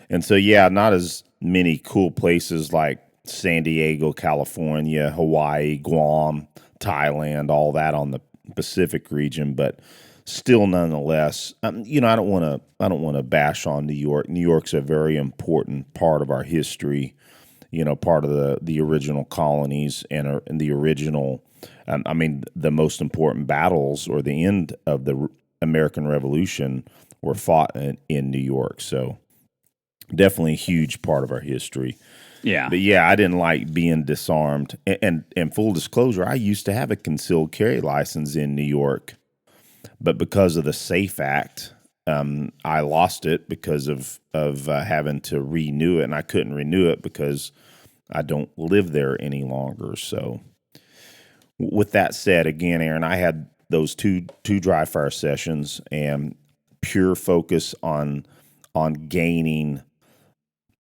And so yeah, not as many cool places like San Diego, California, Hawaii, Guam, Thailand, all that on the Pacific region, but still nonetheless, I don't want to bash on New York. New York's a very important part of our history. Part of the original colonies and the original, the most important battles or the end of the American Revolution were fought in New York. So definitely a huge part of our history. Yeah. But yeah, I didn't like being disarmed. And full disclosure, I used to have a concealed carry license in New York, but because of the SAFE Act, I lost it because of having to renew it, and I couldn't renew it because I don't live there any longer. So with that said, again, Aaron, I had those two dry fire sessions and pure focus on gaining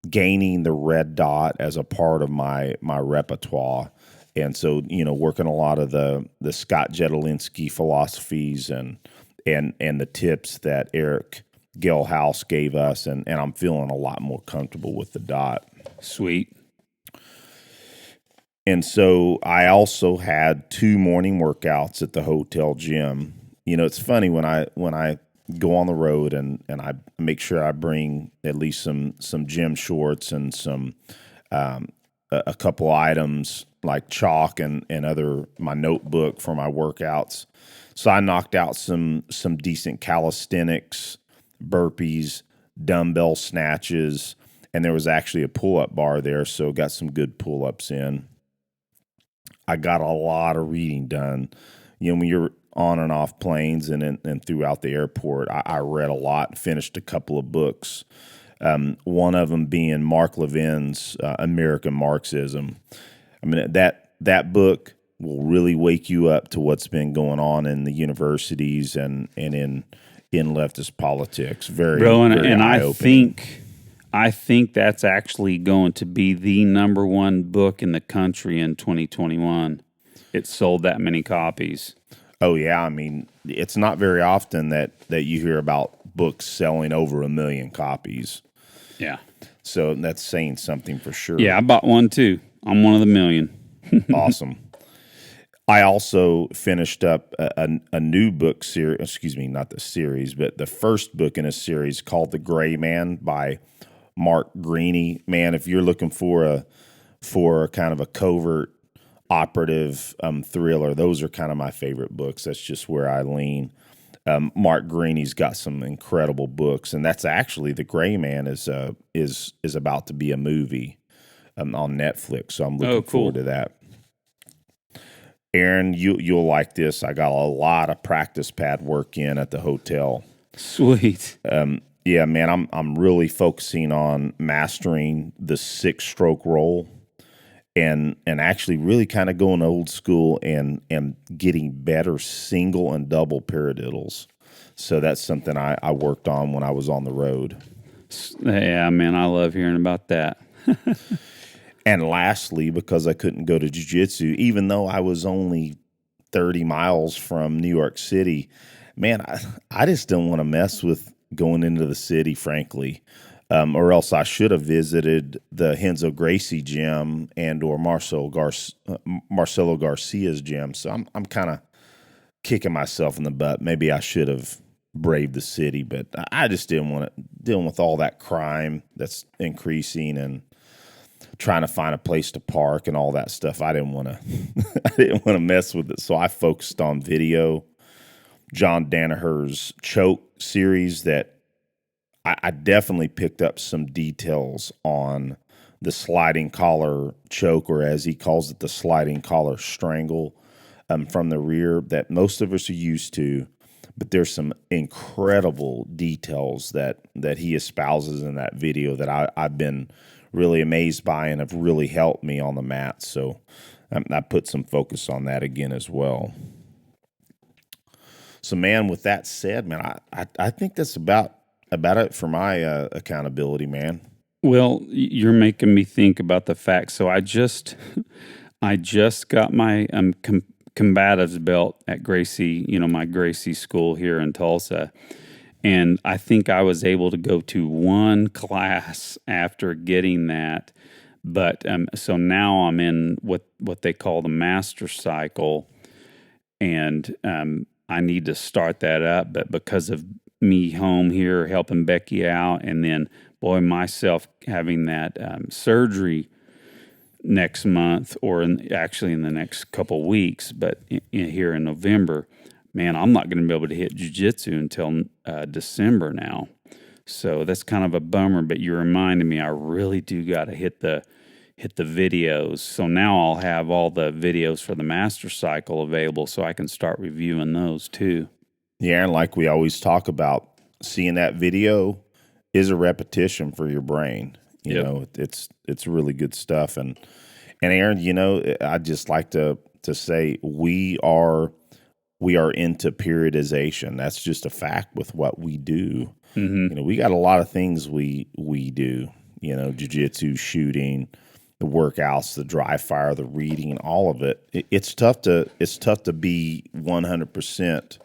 the red dot as a part of my repertoire. And so, working a lot of the Scott Jedlinski philosophies and the tips that Eric Gelhaus gave us, and I'm feeling a lot more comfortable with the dot. Sweet. And so I also had 2 morning workouts at the hotel gym. It's funny when I go on the road and I make sure I bring at least some gym shorts and some a couple items like chalk and other my notebook for my workouts. So I knocked out some decent calisthenics, burpees, dumbbell snatches, and there was actually a pull-up bar there, so got some good pull-ups in. I got a lot of reading done. When you're on and off planes and throughout the airport, I read a lot, finished a couple of books. One of them being Mark Levin's American Marxism. I mean, that book will really wake you up to what's been going on in the universities and in leftist politics. Very, Bro, very and eye-opening. I think that's actually going to be the number one book in the country in 2021. It sold that many copies. Oh yeah, I mean, it's not very often that you hear about books selling over 1 million copies. Yeah. So that's saying something for sure. Yeah, I bought one too. I'm one of the million. Awesome. I also finished up a new book series. Excuse me, not the series, but the first book in a series called The Gray Man by Mark Greaney. Man, if you're looking for a kind of a covert operative thriller, those are kind of my favorite books. That's just where I lean. Mark Greaney's got some incredible books, and that's actually The Gray Man is about to be a movie on Netflix. So I'm looking forward to that. Aaron, you'll like this. I got a lot of practice pad work in at the hotel. Sweet. Yeah, man, I'm really focusing on mastering the 6-stroke roll and actually really kind of going old school and getting better single and double paradiddles. So that's something I worked on when I was on the road. Yeah, man, I love hearing about that. And lastly, because I couldn't go to jiu-jitsu, even though I was only 30 miles from New York City, man, I just don't want to mess with going into the city, frankly. Or else I should have visited the Renzo Gracie gym and or Marcelo Garcia's gym. So I'm kind of kicking myself in the butt. Maybe I should have braved the city, but I just didn't want to dealing with all that crime that's increasing and trying to find a place to park and all that stuff. I didn't want to mess with it. So I focused on video. John Danaher's Choke series that I definitely picked up some details on the sliding collar choke, or as he calls it, the sliding collar strangle from the rear that most of us are used to. But there's some incredible details that he espouses in that video that I've been really amazed by and have really helped me on the mat. So I put some focus on that again as well. So, man, with that said, man, I think that's about it for my accountability, man. Well, you're making me think about the fact. So I just got my combatives belt at Gracie, my Gracie school here in Tulsa. And I think I was able to go to one class after getting that. But so now I'm in what they call the master cycle. And I need to start that up. But because of me home here helping Becky out, and then, boy, myself having that surgery next month, or actually in the next couple weeks, but here in November, man, I'm not going to be able to hit jiu-jitsu until December now. So that's kind of a bummer, but you reminded me I really do got to hit the videos. So now I'll have all the videos for the master cycle available so I can start reviewing those too. Yeah, and like we always talk about, seeing that video is a repetition for your brain. You know, it's really good stuff. And Aaron, I'd just like to say we are into periodization. That's just a fact with what we do. Mm-hmm. We got a lot of things we do. Jiu-jitsu, shooting, the workouts, the dry fire, the reading, all of it. It's tough to be 100%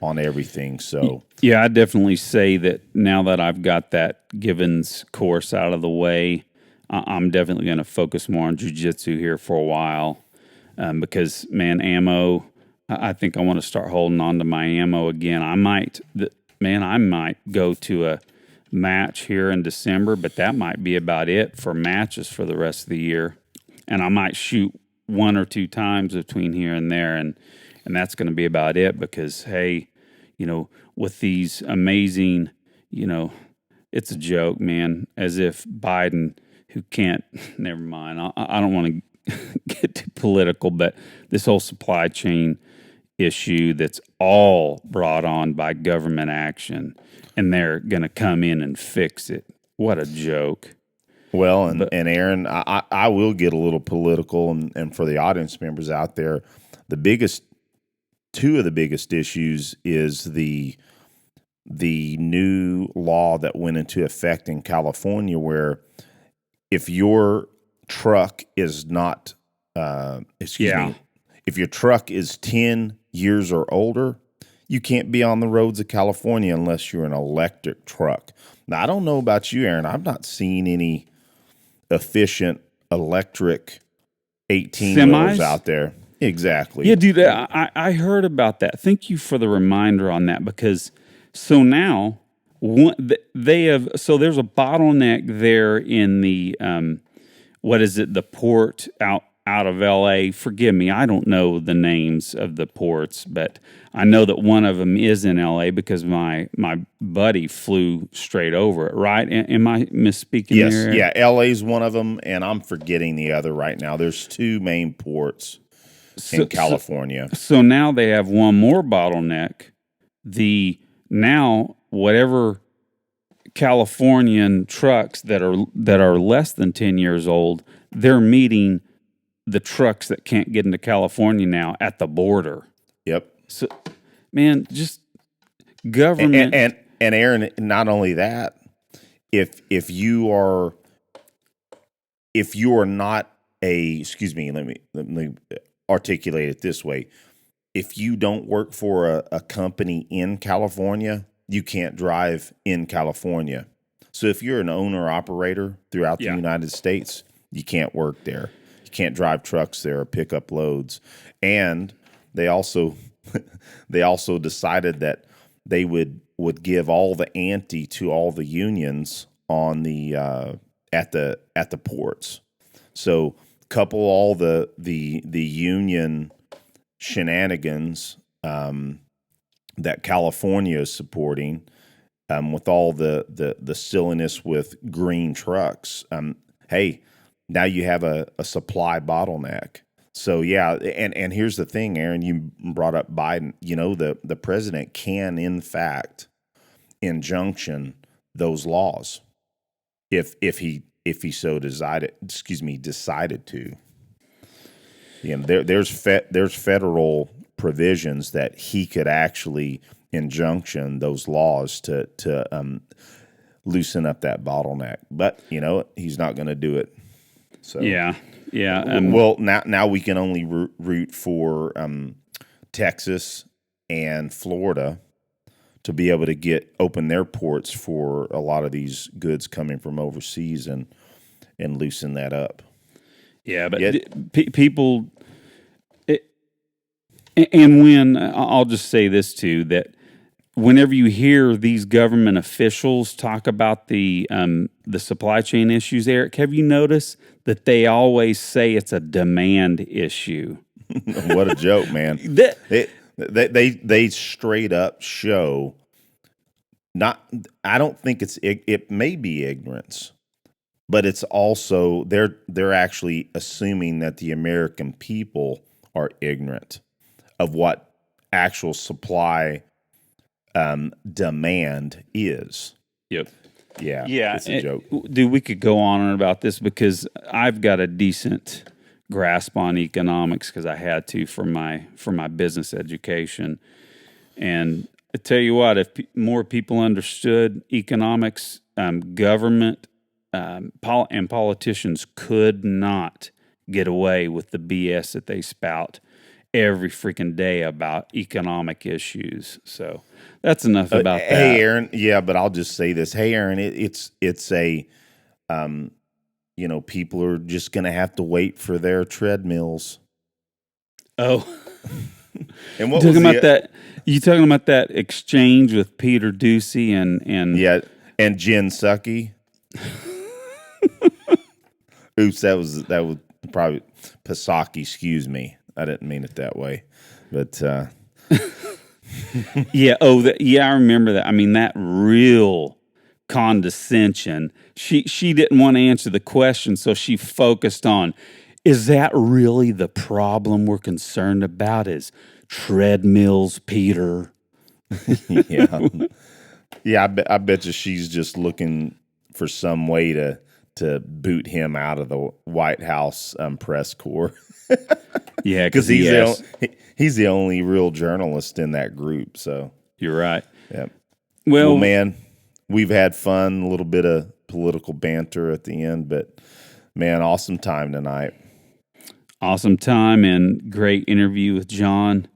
on everything. So yeah, I definitely say that now that I've got that Givens course out of the way, I'm definitely going to focus more on jiu-jitsu here for a while because, man, ammo, I think I want to start holding on to my ammo again. I might go to a match here in December, but that might be about it for matches for the rest of the year. and I might shoot 1 or 2 times between here and there, and that's going to be about it. Because hey, with these amazing, it's a joke, man. As if Biden, who can't, never mind. I don't want to get too political, but this whole supply chain issue that's all brought on by government action, and they're going to come in and fix it. What a joke. Well, and Aaron, I will get a little political, and for the audience members out there, two of the biggest issues is the new law that went into effect in California, where if your truck is not, if your truck is 10 years or older, you can't be on the roads of California unless you're an electric truck. Now, I don't know about you, Aaron. I've not seen any efficient electric 18-wheelers out there. Exactly. Yeah, dude, I heard about that. Thank you for the reminder on that, because so now there's a bottleneck there in the the port out of LA. Forgive me, I don't know the names of the ports, but I know that one of them is in LA because my buddy flew straight over it, right? Am I misspeaking there? Yes, yeah, LA's one of them, and I'm forgetting the other right now. There's 2 main ports in California. So now they have one more bottleneck. Whatever Californian trucks that are less than 10 years old, they're meeting the trucks that can't get into California now at the border. Yep. So, man, just government and Aaron, not only that, if you are not let me articulate it this way. If you don't work for a company in California, you can't drive in California. So if you're an owner operator throughout the United States, you can't work there. You can't drive trucks there or pick up loads. And they also decided that they would give all the ante to all the unions on the at the ports. So couple all the union shenanigans that California is supporting with all the silliness with green trucks. Hey, now you have a supply bottleneck. So yeah, and here's the thing, Aaron, you brought up Biden. The president can in fact injunction those laws if he so decided to. There's federal provisions that he could actually injunction those laws to loosen up that bottleneck. But he's not going to do it. So yeah. Well, now we can only root for Texas and Florida to be able to open their ports for a lot of these goods coming from overseas and loosen that up. Yeah, but people, and when I'll just say this too, that whenever you hear these government officials talk about the supply chain issues, Eric, have you noticed that they always say it's a demand issue? What a joke, man! They straight up show. I don't think it may be ignorance, but it's also they're actually assuming that the American people are ignorant of what actual supply demand is. Yep. Yeah. It's a joke. Dude, we could go on about this because I've got a decent grasp on economics because I had to for my business education. And I tell you what, if more people understood economics, government and politicians could not get away with the BS that they spout every freaking day about economic issues. So that's enough about that. Hey, Aaron. Yeah, but I'll just say this. Hey, Aaron, it's a, people are just going to have to wait for their treadmills. Oh. And what talking about that? You talking about that exchange with Peter Ducey and and Jen Psaki? Oops, that was probably Pisaki, excuse me. I didn't mean it that way. But Yeah. I remember that. I mean, that real condescension. She didn't want to answer the question, so she focused on, is that really the problem we're concerned about? Is treadmills, Peter? yeah. Yeah, I bet you she's just looking for some way to boot him out of the White House press corps. Yeah, Because he's the only real journalist in that group. So you're right. yeah. Well, Man, we've had fun, a little bit of political banter at the end, but man, awesome time tonight. awesome time and great interview with John.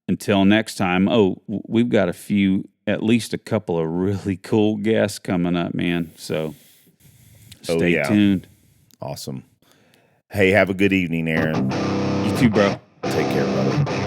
Until next time. Oh, we've got at least a couple of really cool guests coming up, man. So stay tuned. Awesome. Hey, have a good evening, Aaron. You too, bro. Take care, brother.